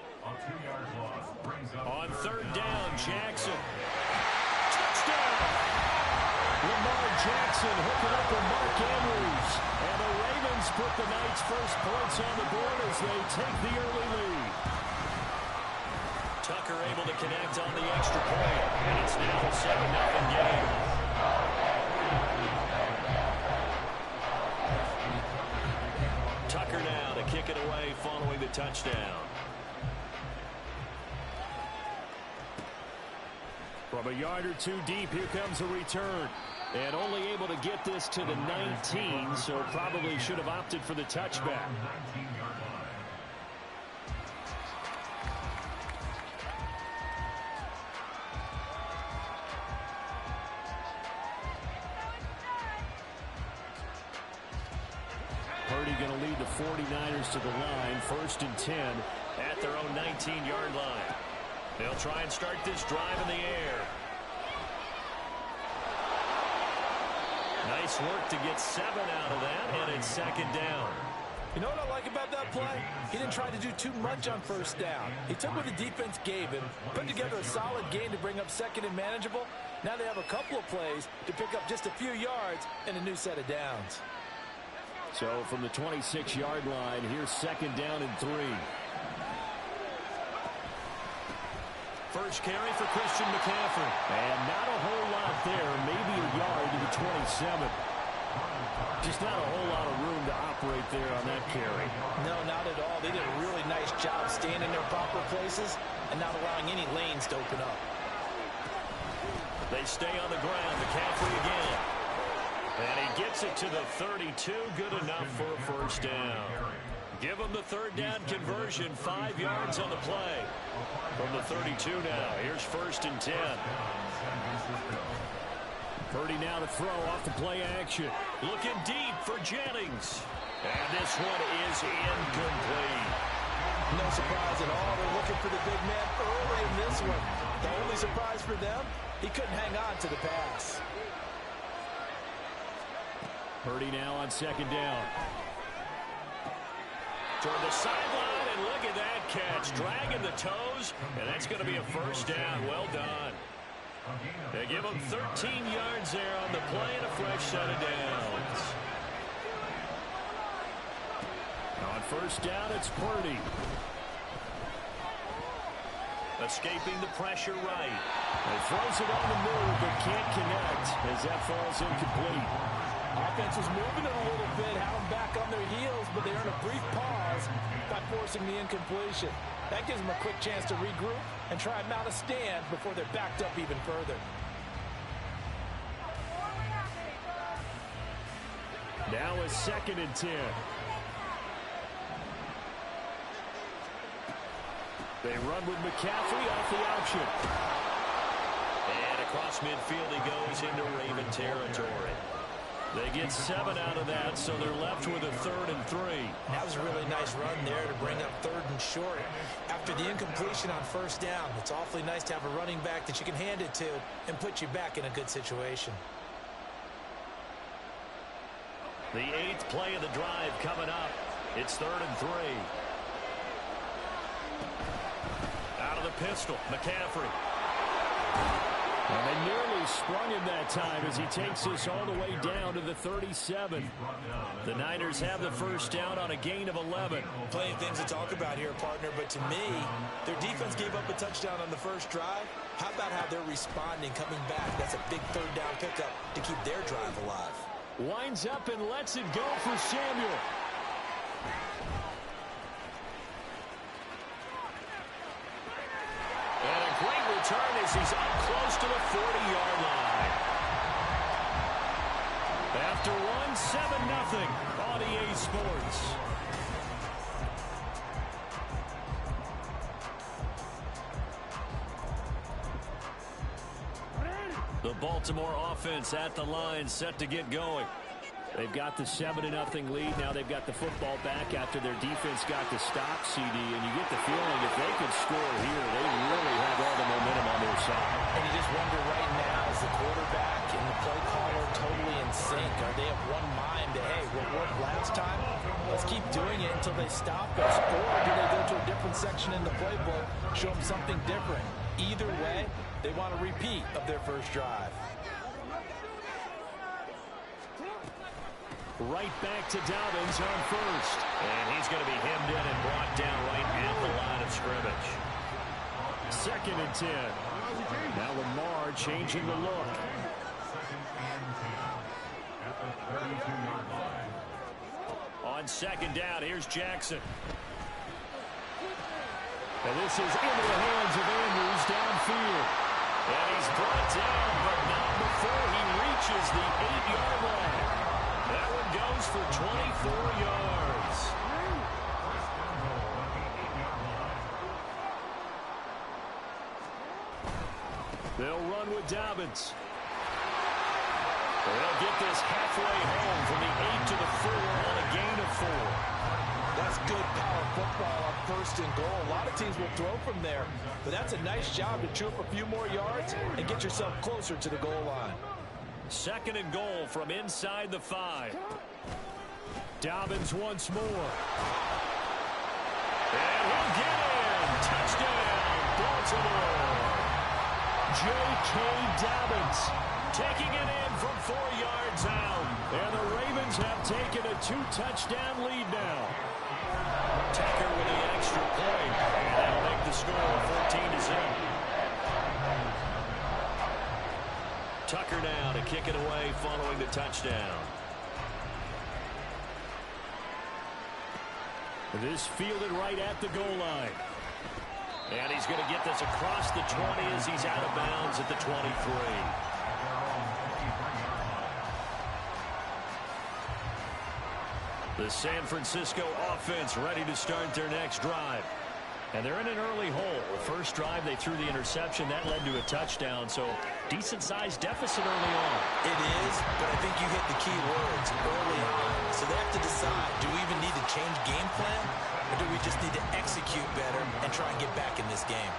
On third down, Jackson. Touchdown! Lamar Jackson hooking up with Mark Andrews. And the Ravens put the night's first points on the board as they take the early lead. Tucker able to connect on the extra point. And it's now a 7-0 game. Tucker now to kick it away following the touchdown. From a yard or two deep, here comes a return. And only able to get this to the 19, so probably should have opted for the touchback. Purdy going to lead the 49ers to the line, 1st and 10 at their own 19-yard line. They'll try and start this drive in the air. Nice work to get 7 out of that, and it's second down. You know what I like about that play? He didn't try to do too much on first down. He took what the defense gave him, put together a solid gain to bring up second and manageable. Now they have a couple of plays to pick up just a few yards and a new set of downs. So from the 26-yard line, here's second down and 3. First carry for Christian McCaffrey. And not a whole lot there. Maybe a yard to the 27. Just not a whole lot of room to operate there on that carry. No, not at all. They did a really nice job staying in their proper places and not allowing any lanes to open up. They stay on the ground. McCaffrey again. And he gets it to the 32. Good enough for a first down. Give him the third down conversion. 5 yards on the play. From the 32 now. Here's 1st and 10. Purdy now to throw off the play action. Looking deep for Jennings. And this one is incomplete. No surprise at all. They're looking for the big man early in this one. The only surprise for them, he couldn't hang on to the pass. Purdy now on second down. Toward the sideline, and look at that catch. Dragging the toes, and that's going to be a first down. Well done. They give him 13 yards there on the play and a fresh set of downs. On first down, it's Purdy. Escaping the pressure right. He throws it on the move, but can't connect as that falls incomplete. Offense was moving it a little bit, had them back on their heels, but they earned a brief pause by forcing the incompletion. That gives them a quick chance to regroup and try and mount a stand before they're backed up even further. Now a 2nd and 10. They run with McCaffrey off the option. And across midfield he goes into Raven territory. They get 7 out of that, so they're left with a 3rd and 3. That was a really nice run there to bring up 3rd and short. After the incompletion on first down, it's awfully nice to have a running back that you can hand it to and put you back in a good situation. The 8th play of the drive coming up. It's 3rd and 3. Out of the pistol, McCaffrey. And they nearly sprung him that time as he takes this all the way down to the 37. The Niners have the first down on a gain of 11. Plenty of things to talk about here, partner, but to me, their defense gave up a touchdown on the first drive. How about how they're responding, coming back? That's a big 3rd down pickup to keep their drive alive. Winds up and lets it go for Samuel. And a great return as he's up close to the 40-yard line. After one, 7-0 on EA Sports. The Baltimore offense at the line, set to get going. They've got the 7-0 lead. Now they've got the football back after their defense got the stop, CD. And you get the feeling if they could score here, they really have all the momentum on their side. And you just wonder right now, is the quarterback and the play caller totally in sync? Are they of one mind that, hey, what worked last time, let's keep doing it until they stop us? Or do they go to a different section in the playbook, show them something different? Either way, they want a repeat of their first drive. Right back to Dobbins on first. And he's going to be hemmed in and brought down right at the line of scrimmage. 2nd and 10. Now Lamar changing the look. 2nd and 10 at the 32-yard line. On 2nd down, here's Jackson. And this is into the hands of Andrews downfield. And he's brought down, but not before he reaches the 8-yard line. That one goes for 24 yards. They'll run with Dobbins. They'll get this halfway home from the 8 to the 4 on a gain of 4. That's good power football on 1st and goal. A lot of teams will throw from there, but that's a nice job to chew up a few more yards and get yourself closer to the goal line. 2nd and goal from inside the 5. Dobbins once more. And he'll get in. Touchdown, Baltimore. J.K. Dobbins taking it in from 4 yards out. And the Ravens have taken a 2-touchdown lead now. Tucker with the extra point. And that'll make the score 14-0. Tucker now to kick it away following the touchdown. This fielded right at the goal line. And he's going to get this across the 20 as he's out of bounds at the 23. The San Francisco offense ready to start their next drive. And they're in an early hole. The first drive, they threw the interception. That led to a touchdown. So, decent-sized deficit early on. It is, but I think you hit the key words early on. So they have to decide, do we even need to change game plan? Or do we just need to execute better and try and get back in this game?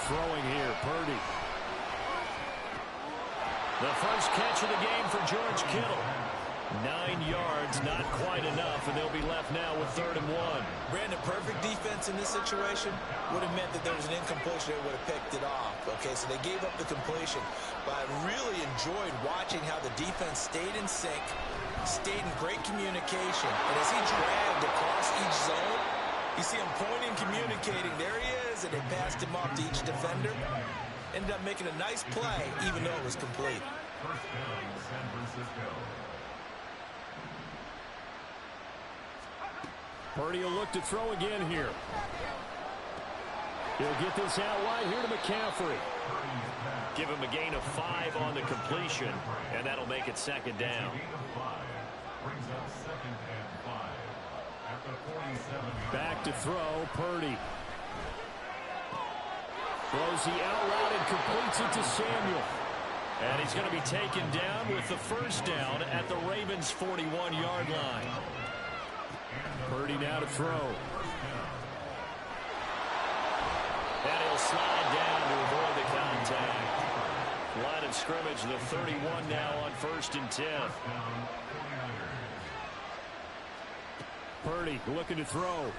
Throwing here, Purdy. The first catch of the game for George Kittle. 9 yards, not quite enough, and they'll be left now with 3rd and 1. Brandon, perfect defense in this situation would have meant that there was an incompletion that would have picked it off. Okay, so they gave up the completion. But I really enjoyed watching how the defense stayed in sync, stayed in great communication. And as he dragged across each zone, you see him pointing, communicating. There he is, and they passed him off to each defender. Ended up making a nice play, even though it was complete. First down, San Francisco. Purdy will look to throw again here. He'll get this out wide here to McCaffrey. Give him a gain of 5 on the completion, and that'll make it 2nd down. Brings up 2nd and 5 at the 47. Back to throw, Purdy. Throws the out route and completes it to Samuel. And he's going to be taken down with the first down at the Ravens' 41-yard line. Purdy now to throw. And he'll slide down to avoid the contact. Line of scrimmage, the 31 now on 1st and 10. Purdy looking to throw.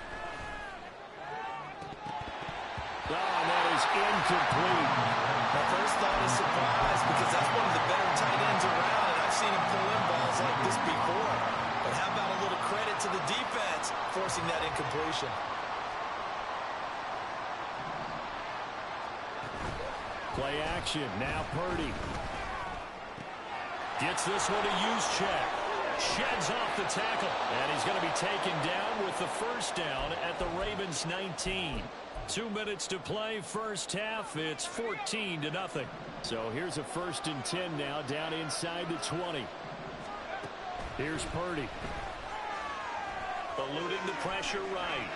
Oh, and that is incomplete. My first thought is surprise because that's one of the better tight ends around, and I've seen him pull in balls like this before. But how about a little credit to the defense forcing that incompletion? Play action. Now Purdy. Gets this one to use check. Sheds off the tackle. And he's going to be taken down with the first down at the Ravens' 19. 2 minutes to play first half. It's 14-0. So here's a 1st and 10 now down inside the 20. Here's Purdy. Eluding the pressure right.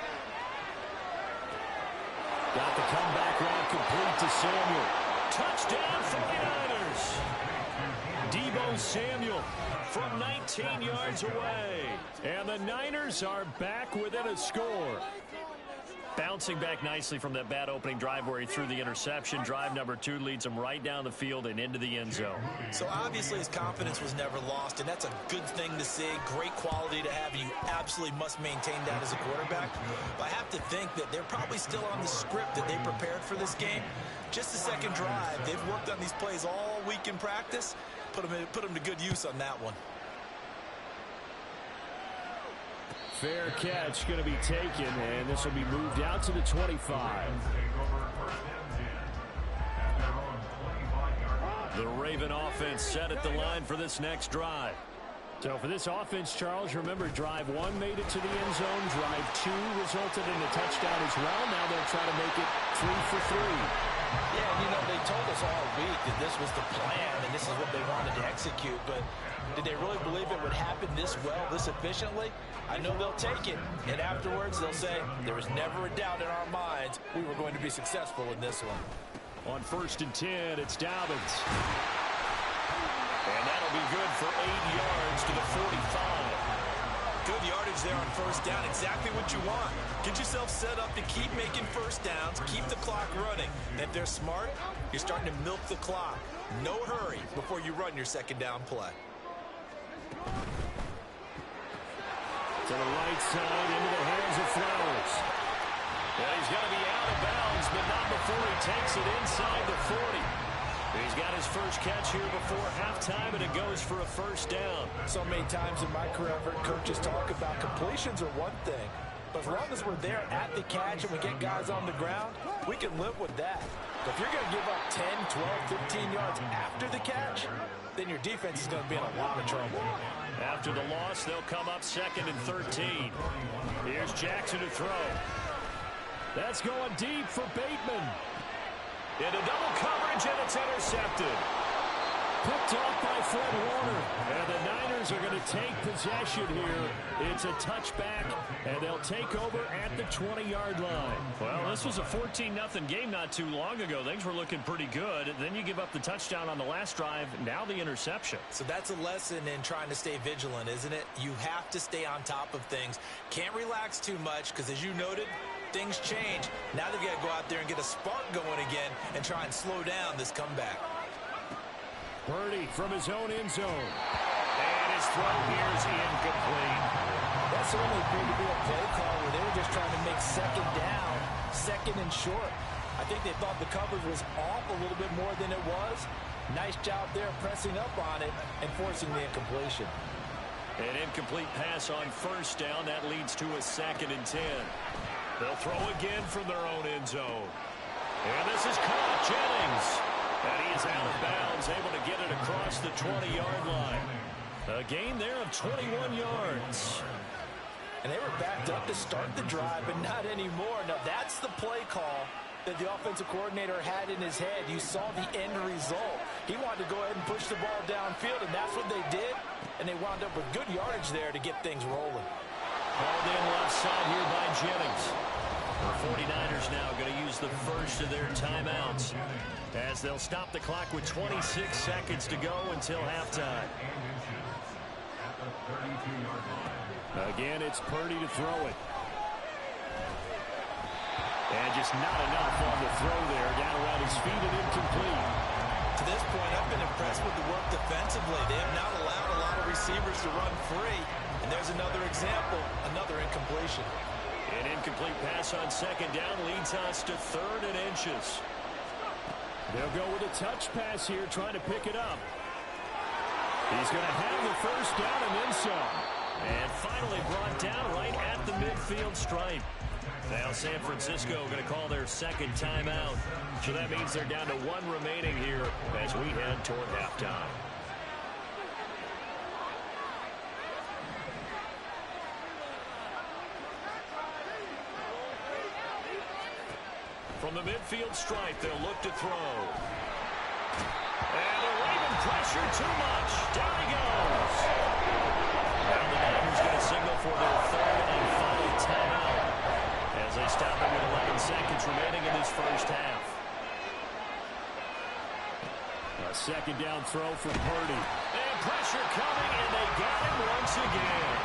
Got the comeback route complete to Samuel. Touchdown 49ers. Deebo Samuel from 19 yards away. And the Niners are back within a score. Bouncing back nicely from that bad opening drive where he threw the interception. Drive number 2 leads him right down the field and into the end zone. So obviously his confidence was never lost, and that's a good thing to see. Great quality to have. You absolutely must maintain that as a quarterback. But I have to think that they're probably still on the script that they prepared for this game. Just the second drive. They've worked on these plays all week in practice. Put them to good use on that one. Fair catch going to be taken, and this will be moved out to the 25. The Raven offense set at the line for this next drive. So for this offense, Charles, remember drive 1 made it to the end zone. Drive 2 resulted in a touchdown as well. Now they'll try to make it 3 for 3. Yeah, and you know, they told us all week that this was the plan and this is what they wanted to execute, but did they really believe it would happen this well, this efficiently? I know they'll take it, and afterwards they'll say, there was never a doubt in our minds we were going to be successful in this one. On 1st and 10, it's Dobbins. And that'll be good for 8 yards to the 45. Good yardage there on first down, exactly what you want. Get yourself set up to keep making first downs, keep the clock running. And if they're smart, you're starting to milk the clock. No hurry before you run your second down play. To the right side, into the hands of Flowers. Yeah, he's going to be out of bounds, but not before he takes it inside the 40. He's got his first catch here before halftime, and it goes for a first down. So many times in my career, I've heard coaches talk about completions are one thing, but as long as we're there at the catch and we get guys on the ground, we can live with that. But if you're going to give up 10, 12, 15 yards after the catch, then your defense is going to be in a lot of trouble. After the loss, they'll come up 2nd and 13. Here's Jackson to throw. That's going deep for Bateman. Into double coverage, and it's intercepted. Picked off by Fred Warner. And the Niners are going to take possession here. It's a touchback, and they'll take over at the 20-yard line. Well, this was a 14-0 game not too long ago. Things were looking pretty good. Then you give up the touchdown on the last drive. Now the interception. So that's a lesson in trying to stay vigilant, isn't it? You have to stay on top of things. Can't relax too much because, as you noted, things change. Now they've got to go out there and get a spark going again and try and slow down this comeback. Purdy from his own end zone. And his throw here is incomplete. That certainly appeared to be a play call where they were just trying to make second down, second and short. I think they thought the coverage was off a little bit more than it was. Nice job there pressing up on it and forcing the incompletion. An incomplete pass on first down. That leads to a 2nd and 10. They'll throw again from their own end zone. And this is caught. Jennings. And he is out of bounds, able to get it across the 20-yard line. A gain there of 21 yards. And they were backed up to start the drive, but not anymore. Now, that's the play call that the offensive coordinator had in his head. You saw the end result. He wanted to go ahead and push the ball downfield, and that's what they did. And they wound up with good yardage there to get things rolling. Called in left side here by Jennings. The 49ers now going to use the first of their timeouts as they'll stop the clock with 26 seconds to go until halftime. Again, it's Purdy to throw it. And just not enough on the throw there. Down around his feet and incomplete. To this point, I've been impressed with the work defensively. They have not allowed a lot of receivers to run free. And there's another example, another incompletion. An incomplete pass on second down leads us to 3rd and inches. They'll go with a touch pass here, trying to pick it up. He's going to have the first down and then some. And finally brought down right at the midfield stripe. Now San Francisco going to call their second timeout. So that means they're down to 1 remaining here as we head toward halftime. From the midfield stripe, they'll look to throw. And the Raven pressure too much. Down he goes. Now the Niners going to signal for their 3rd and final timeout as they stop it with 11 seconds remaining in this first half. A A second down throw from Purdy. And pressure coming, and they got him once again.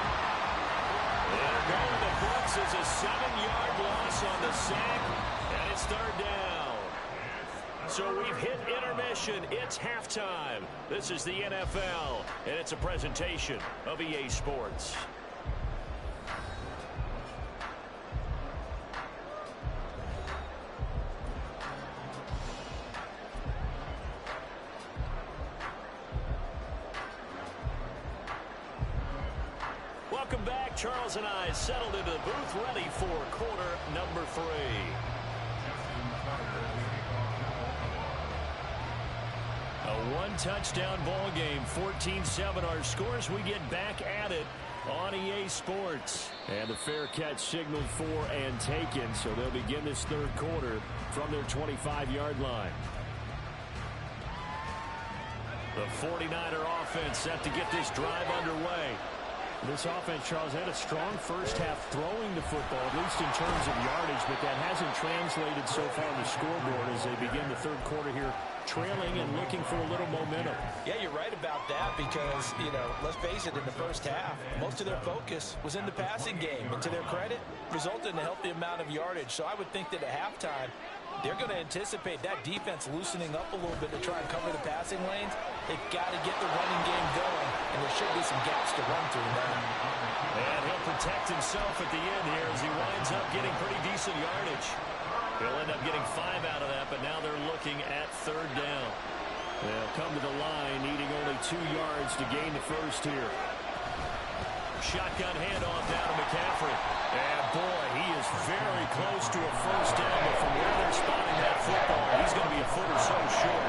They're going to books as a 7-yard loss on the sack, and it's third down. So we've hit intermission. It's halftime. This is the NFL, and it's a presentation of EA Sports. Welcome back. Charles and I settled into the booth, ready for quarter number 3. A one-touchdown ball game, 14-7 our scores. We get back at it on EA Sports. And the fair catch signaled for and taken, so they'll begin this third quarter from their 25-yard line. The 49er offense set to get this drive underway. This offense, Charles, had a strong first half throwing the football, at least in terms of yardage, but that hasn't translated so far on the scoreboard as they begin the third quarter here, trailing and looking for a little momentum. Yeah, you're right about that because, let's face it, in the first half, most of their focus was in the passing game. And to their credit, resulted in a healthy amount of yardage. So I would think that at halftime, they're going to anticipate that defense loosening up a little bit to try and cover the passing lanes. They've got to get the running game going, and there should be some gaps to run through now. And he'll protect himself at the end here as he winds up getting pretty decent yardage. He'll end up getting 5 out of that, but now they're looking at third down. They'll come to the line, needing only 2 yards to gain the first here. Shotgun handoff down to McCaffrey. And boy, he is very close to a first down, but from where they're spotting that football, he's going to be a foot or so short.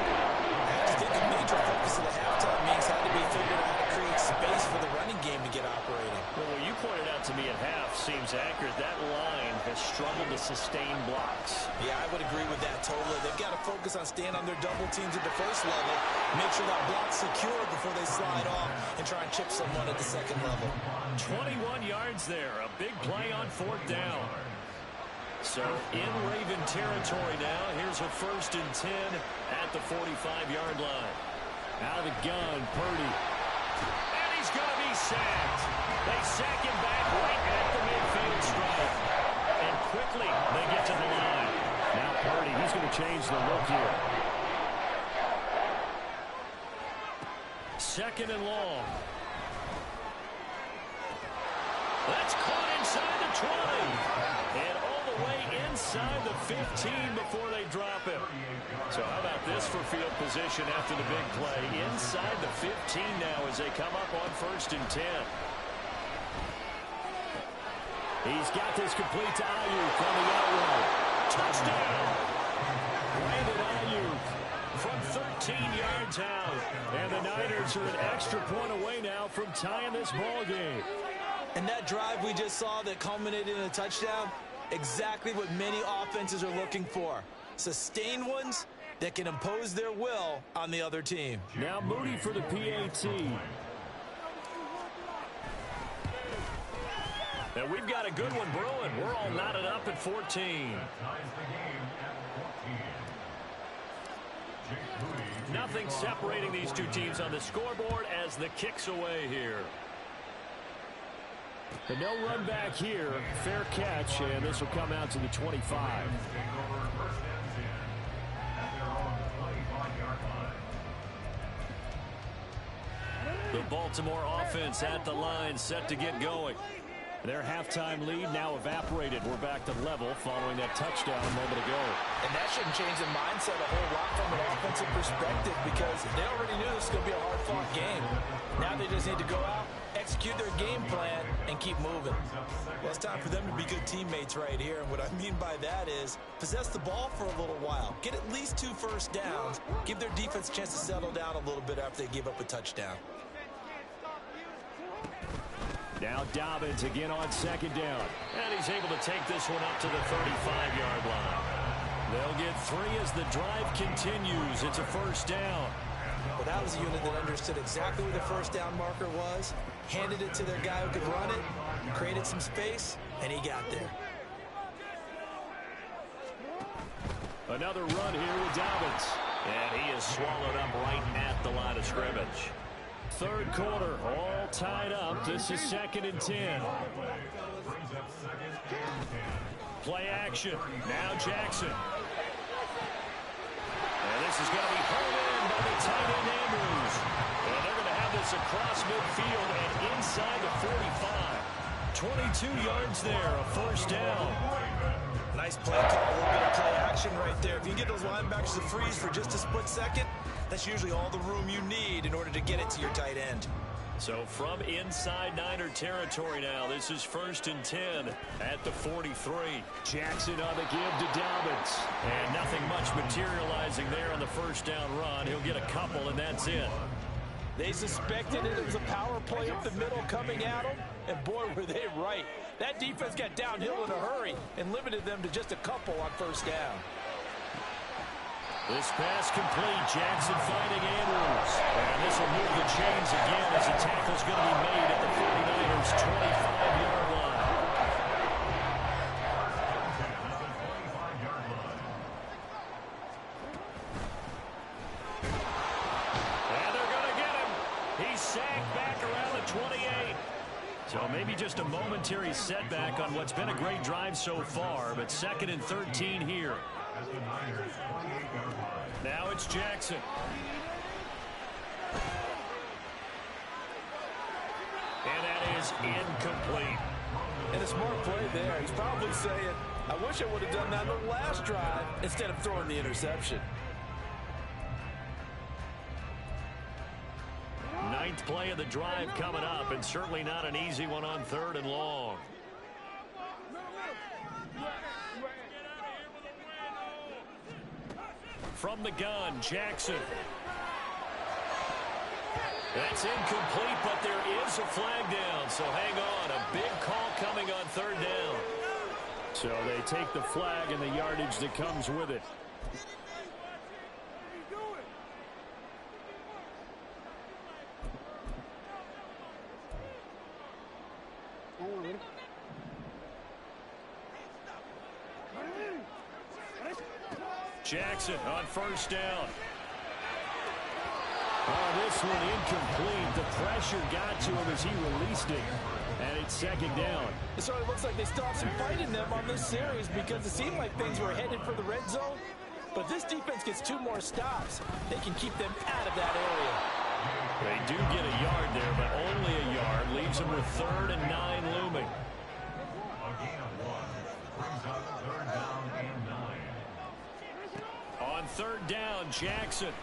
I think a major focus of the halftime means had to be figured out how to create space for the running game to get operating. Well, what you pointed out to me at half seems accurate. That line has struggled to sustain blocks. Yeah, I would agree with that totally. They've got to focus on staying on their double teams at the first level, make sure that block's secure before they slide off and try and chip someone at the second level. 21 yards there. A big play on fourth down. So in Raven territory now. Here's a 1st and 10 at the 45-yard line. Out of the gun, Purdy. And he's going to be sacked. They sack him back right at the midfield stripe. And quickly they get to the line. Now Purdy, he's going to change the look here. 2nd and long. That's caught inside the 20. And all the way inside the 15 before they drop him. So how about this for field position after the big play? Inside the 15 now as they come up on 1st and 10. He's got this complete to Ayuk on the outrun. Touchdown! Brandon Ayuk from 13 yards out. And the Niners are an extra point away now from tying this ball game. And that drive we just saw that culminated in a touchdown, exactly what many offenses are looking for. Sustained ones that can impose their will on the other team. Now Moody for the PAT. And we've got a good one brewing. We're all knotted up at 14. Nothing separating these two teams on the scoreboard as the kick's away here. And no run back here. Fair catch, and this will come out to the 25. The Baltimore offense at the line, set to get going. Their halftime lead now evaporated. We're back to level following that touchdown a moment ago. And that shouldn't change the mindset a whole lot from an offensive perspective because they already knew this was going to be a hard-fought game. Now they just need to go out, execute their game plan, and keep moving. Well, it's time for them to be good teammates right here. And what I mean by that is possess the ball for a little while. Get at least 2 first downs. Give their defense a chance to settle down a little bit after they give up a touchdown. Now Dobbins again on 2nd down. And he's able to take this one up to the 35-yard line. They'll get 3 as the drive continues. It's a 1st down. Well, that was a unit that understood exactly where the first down marker was, handed it to their guy who could run it, created some space, and he got there. Another run here with Dobbins. And he is swallowed up right at the line of scrimmage. Third quarter, all tied up. This is 2nd and 10. Play action. Now Jackson. And this is going to be hung in by the tight end Andrews. And they're going to have this across midfield and inside the 45. 22 yards there, a first down. Nice play call, a little bit of play action right there. If you get those linebackers to freeze for just a split second, that's usually all the room you need in order to get it to your tight end. So from inside Niner territory now, this is 1st and 10 at the 43. Jackson on the give to Dobbins. And nothing much materializing there on the first down run. He'll get a couple, and that's it. They suspected it was a power play up the middle coming at them, and boy, were they right. That defense got downhill in a hurry and limited them to just a couple on first down. This pass complete. Jackson finding Andrews. And this will move the chains again as the tackle's going to be made at the 49ers' 25-yard line. And they're going to get him. He's sagged back around the 28. So maybe just a momentary setback on what's been a great drive so far, but 2nd and 13 here. Now it's Jackson. And that is incomplete. And a smart play there. He's probably saying, I wish I would have done that on the last drive instead of throwing the interception. 9th play of the drive coming up, and certainly not an easy one on 3rd and long. From the gun, Jackson. That's incomplete, but there is a flag down, so hang on. A big call coming on 3rd down. So they take the flag and the yardage that comes with it. Jackson on first down. Oh, this one incomplete. The pressure got to him as he released it. And it's 2nd down. It sort of looks like they stopped some fight in them on this series because it seemed like things were headed for the red zone. But this defense gets 2 more stops. They can keep them out of that area. They do get a yard there, but only a yard. Leaves them with 3rd and 9 looming. On 3rd down, Jackson.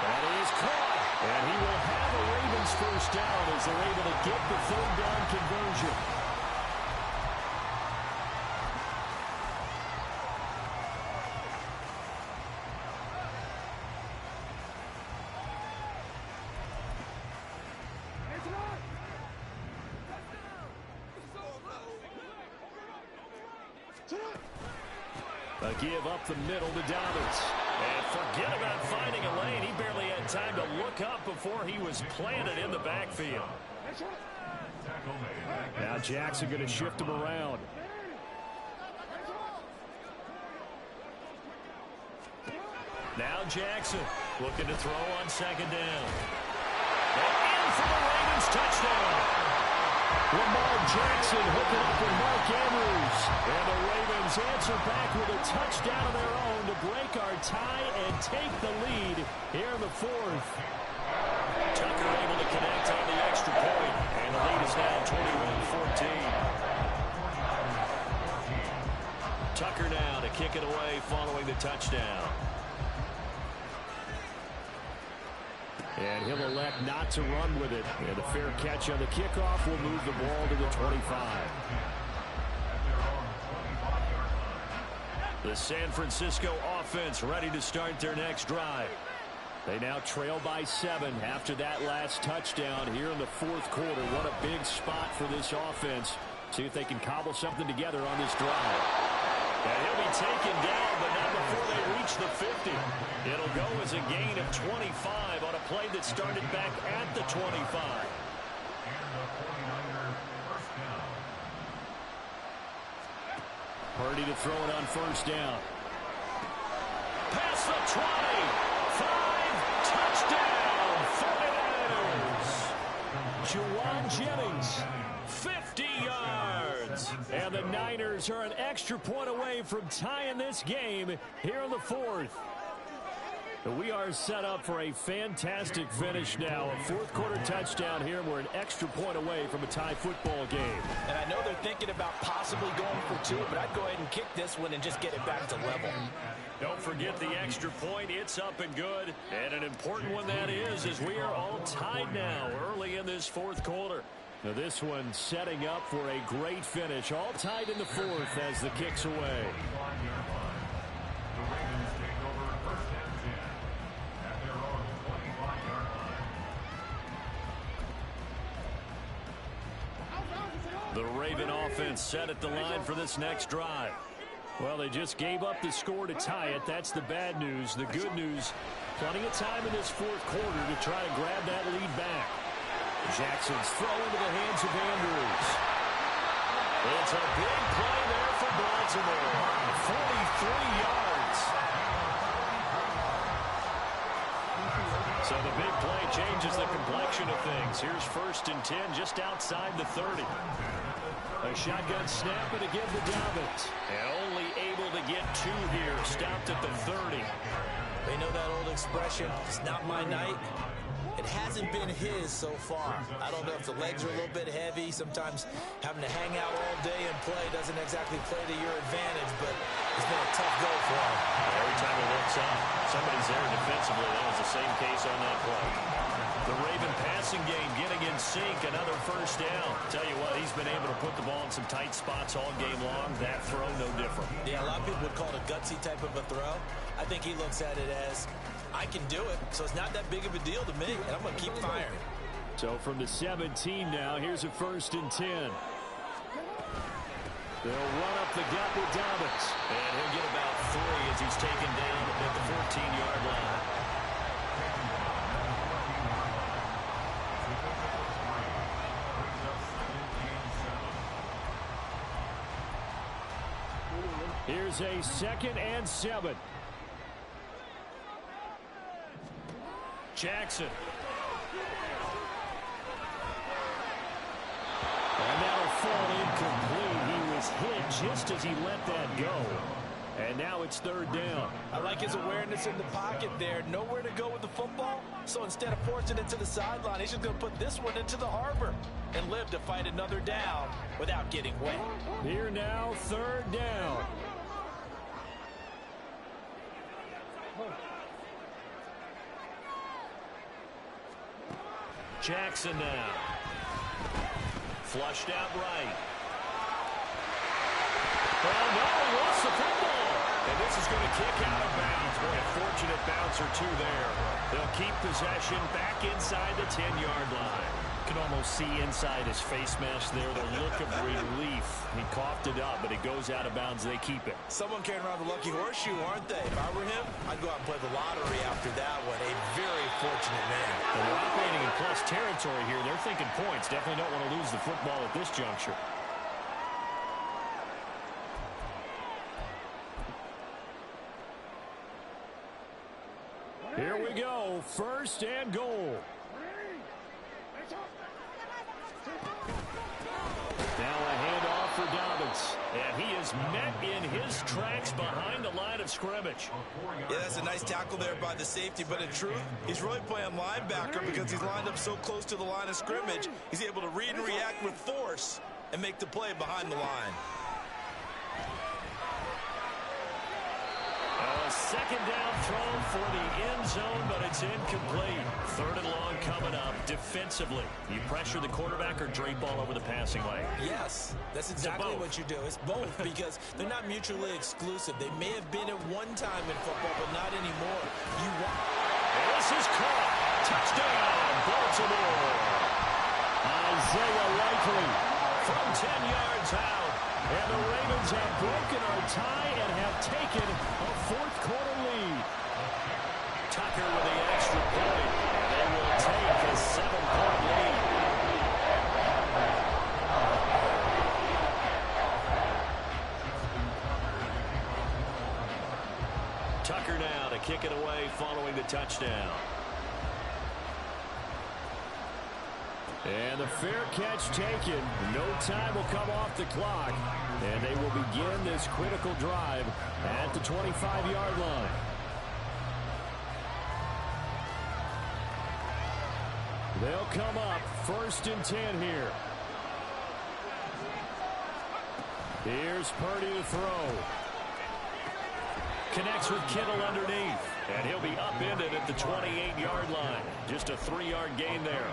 That is caught. And he will have a Ravens first down as they're able to get the 3rd down conversion. A give up the middle to Dobbins. And forget about finding a lane. He barely had time to look up before he was planted in the backfield. Now Jackson going to shift him around. Now Jackson looking to throw on 2nd down. And in for the Ravens touchdown. Lamar Jackson hooking up with Mark Andrews. And the Ravens answer back with a touchdown of their own to break our tie and take the lead here in the 4th. Tucker able to connect on the extra point. And the lead is now 21-14. Tucker now to kick it away following the touchdown. And he'll elect not to run with it. And a fair catch on the kickoff will move the ball to the 25. The San Francisco offense ready to start their next drive. They now trail by 7 after that last touchdown here in the 4th quarter. What a big spot for this offense. See if they can cobble something together on this drive. And he'll be taken down, but not before they reach the 50. It'll go as a gain of 25 on a play that started back at the 25. Purdy to throw it on first down. Past the 20. 5. Touchdown. 49ers. Juwan Jennings. 50 yards. And the Niners are an extra point away from tying this game here in the fourth. We are set up for a fantastic finish now. A fourth-quarter touchdown here. We're an extra point away from a tie football game. And I know they're thinking about possibly going for 2, but I'd go ahead and kick this one and just get it back to level. Don't forget the extra point. It's up and good. And an important one that is, as we are all tied now early in this fourth quarter. Now this one setting up for a great finish. All tied in the fourth as the kick's away. The Raven offense set at the line for this next drive. Well, they just gave up the score to tie it. That's the bad news. The good news, plenty of time in this fourth quarter to try to grab that lead back. Jackson's throw into the hands of Andrews. It's a big play there for Baltimore. 43 yards. So the big play changes the complexion of things. Here's 1st and 10 just outside the 30. A shotgun snap and again to Dobbins. And only able to get 2 here. Stopped at the 30. They know that old expression, it's not my night. It hasn't been his so far. I don't know if the legs are a little bit heavy. Sometimes having to hang out all day and play doesn't exactly play to your advantage, but it's been a tough go for him. Every time he looks up, somebody's there defensively. That was the same case on that play. The Raven passing game getting in sync. Another 1st down. Tell you what, he's been able to put the ball in some tight spots all game long. That throw, no different. Yeah, a lot of people would call it a gutsy type of a throw. I think he looks at it as, I can do it, so it's not that big of a deal to me, and I'm going to keep firing. So from the 17 now, here's a 1st and 10. They'll run up the gut with Dobbins. And he'll get about 3 as he's taken down at the 14-yard line. Here's a 2nd and 7. Jackson. And that'll fall incomplete. He was hit just as he let that go. And now it's 3rd down. I like his awareness in the pocket there. Nowhere to go with the football. So instead of forcing it to the sideline, he's just going to put this one into the harbor and live to fight another down without getting wet. Here now, 3rd down. Jackson now. Flushed out right. Oh, no, he lost the football. And this is going to kick out of bounds. Boy, a fortunate bounce or 2 there. They'll keep possession back inside the 10-yard line. You can almost see inside his face mask there the look of relief. He coughed it up, but it goes out of bounds. They keep it. Someone carrying around the lucky horseshoe, aren't they? If I were him, I'd go out and play the lottery after that one. A very fortunate man. Well, they're operating in plus territory here. They're thinking points. Definitely don't want to lose the football at this juncture. Here we go. 1st and goal. Now a handoff for Dobbins. And he is met in his tracks behind the line of scrimmage. Yeah, that's a nice tackle there by the safety, but in truth, he's really playing linebacker because he's lined up so close to the line of scrimmage. He's able to read and react with force and make the play behind the line. A 2nd down throw for the end zone, but it's incomplete. 3rd and long coming up defensively. You pressure the quarterback or drape all over the passing lane? Yes, that's exactly what you do. It's both because they're not mutually exclusive. They may have been at one time in football, but not anymore. You want... This is caught. Touchdown, Baltimore. Isaiah Likely from 10 yards out. And the Ravens have broken our tie and have taken a 4th-quarter lead. Tucker with the extra point. They will take a 7-point lead. Tucker now to kick it away following the touchdown. And the fair catch taken. No time will come off the clock. And they will begin this critical drive at the 25-yard line. They'll come up 1st and 10 here. Here's Purdy to throw. Connects with Kittle underneath. And he'll be upended at the 28-yard line. Just a 3-yard gain there.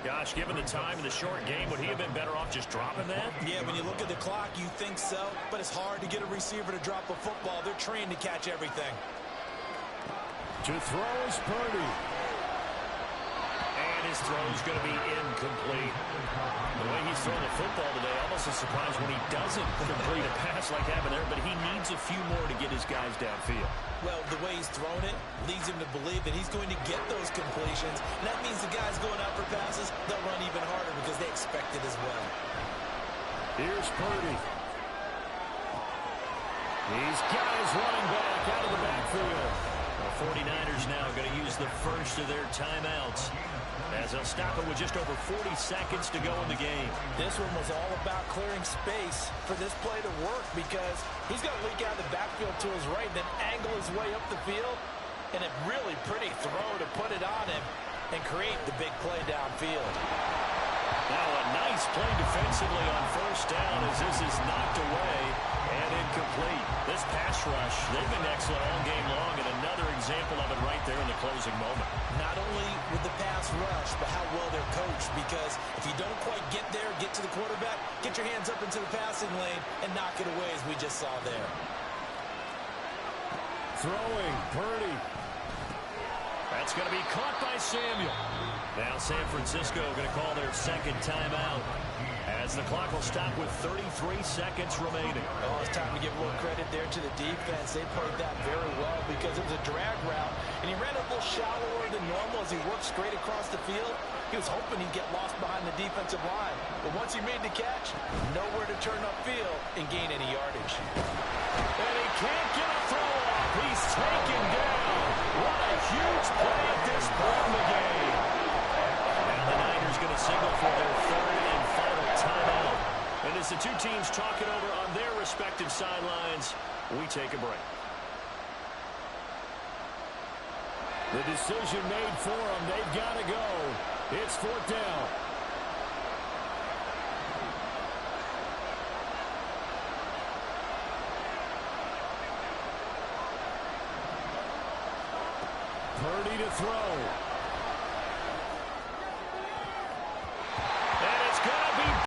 Gosh, given the time in the short game, would he have been better off just dropping that? Yeah, when you look at the clock, you think so. But it's hard to get a receiver to drop a football. They're trained to catch everything. To throw is Purdy. And his throw's going to be incomplete. The way he's throwing the football today, almost a surprise when he doesn't complete a pass like happened there, but he needs a few more to get his guys downfield. Well, the way he's thrown it leads him to believe that he's going to get those completions. And that means the guys going out for passes, they'll run even harder because they expect it as well. Here's Purdy. He's got his running back out of the backfield. The 49ers now going to use the first of their timeouts, as they'll stop it with just over 40 seconds to go in the game. This one was all about clearing space for this play to work because he's going to leak out of the backfield to his right, then angle his way up the field, and a really pretty throw to put it on him and create the big play downfield. Now a nice play defensively on 1st down as this is knocked away and incomplete. This pass rush, they've been excellent all game long, and another example of it right there in the closing moment. Not only with the pass rush, but how well they're coached, because if you don't quite get there, get to the quarterback, get your hands up into the passing lane and knock it away as we just saw there. Throwing, Purdy. That's going to be caught by Samuel. Now San Francisco going to call their 2nd timeout as the clock will stop with 33 seconds remaining. Oh, it's time to give a little credit there to the defense. They played that very well because it was a drag route, and he ran a little shallower than normal as he worked straight across the field. He was hoping he'd get lost behind the defensive line. But once he made the catch, nowhere to turn upfield and gain any yardage. And he can't get a throw off. He's taken down. What a huge play at this point in the game. Now the Niners going to signal for their 3rd and final timeout. And as the two teams talk it over on their respective sidelines, we take a break. The decision made for them. They've got to go. It's 4th down. Purdy to throw.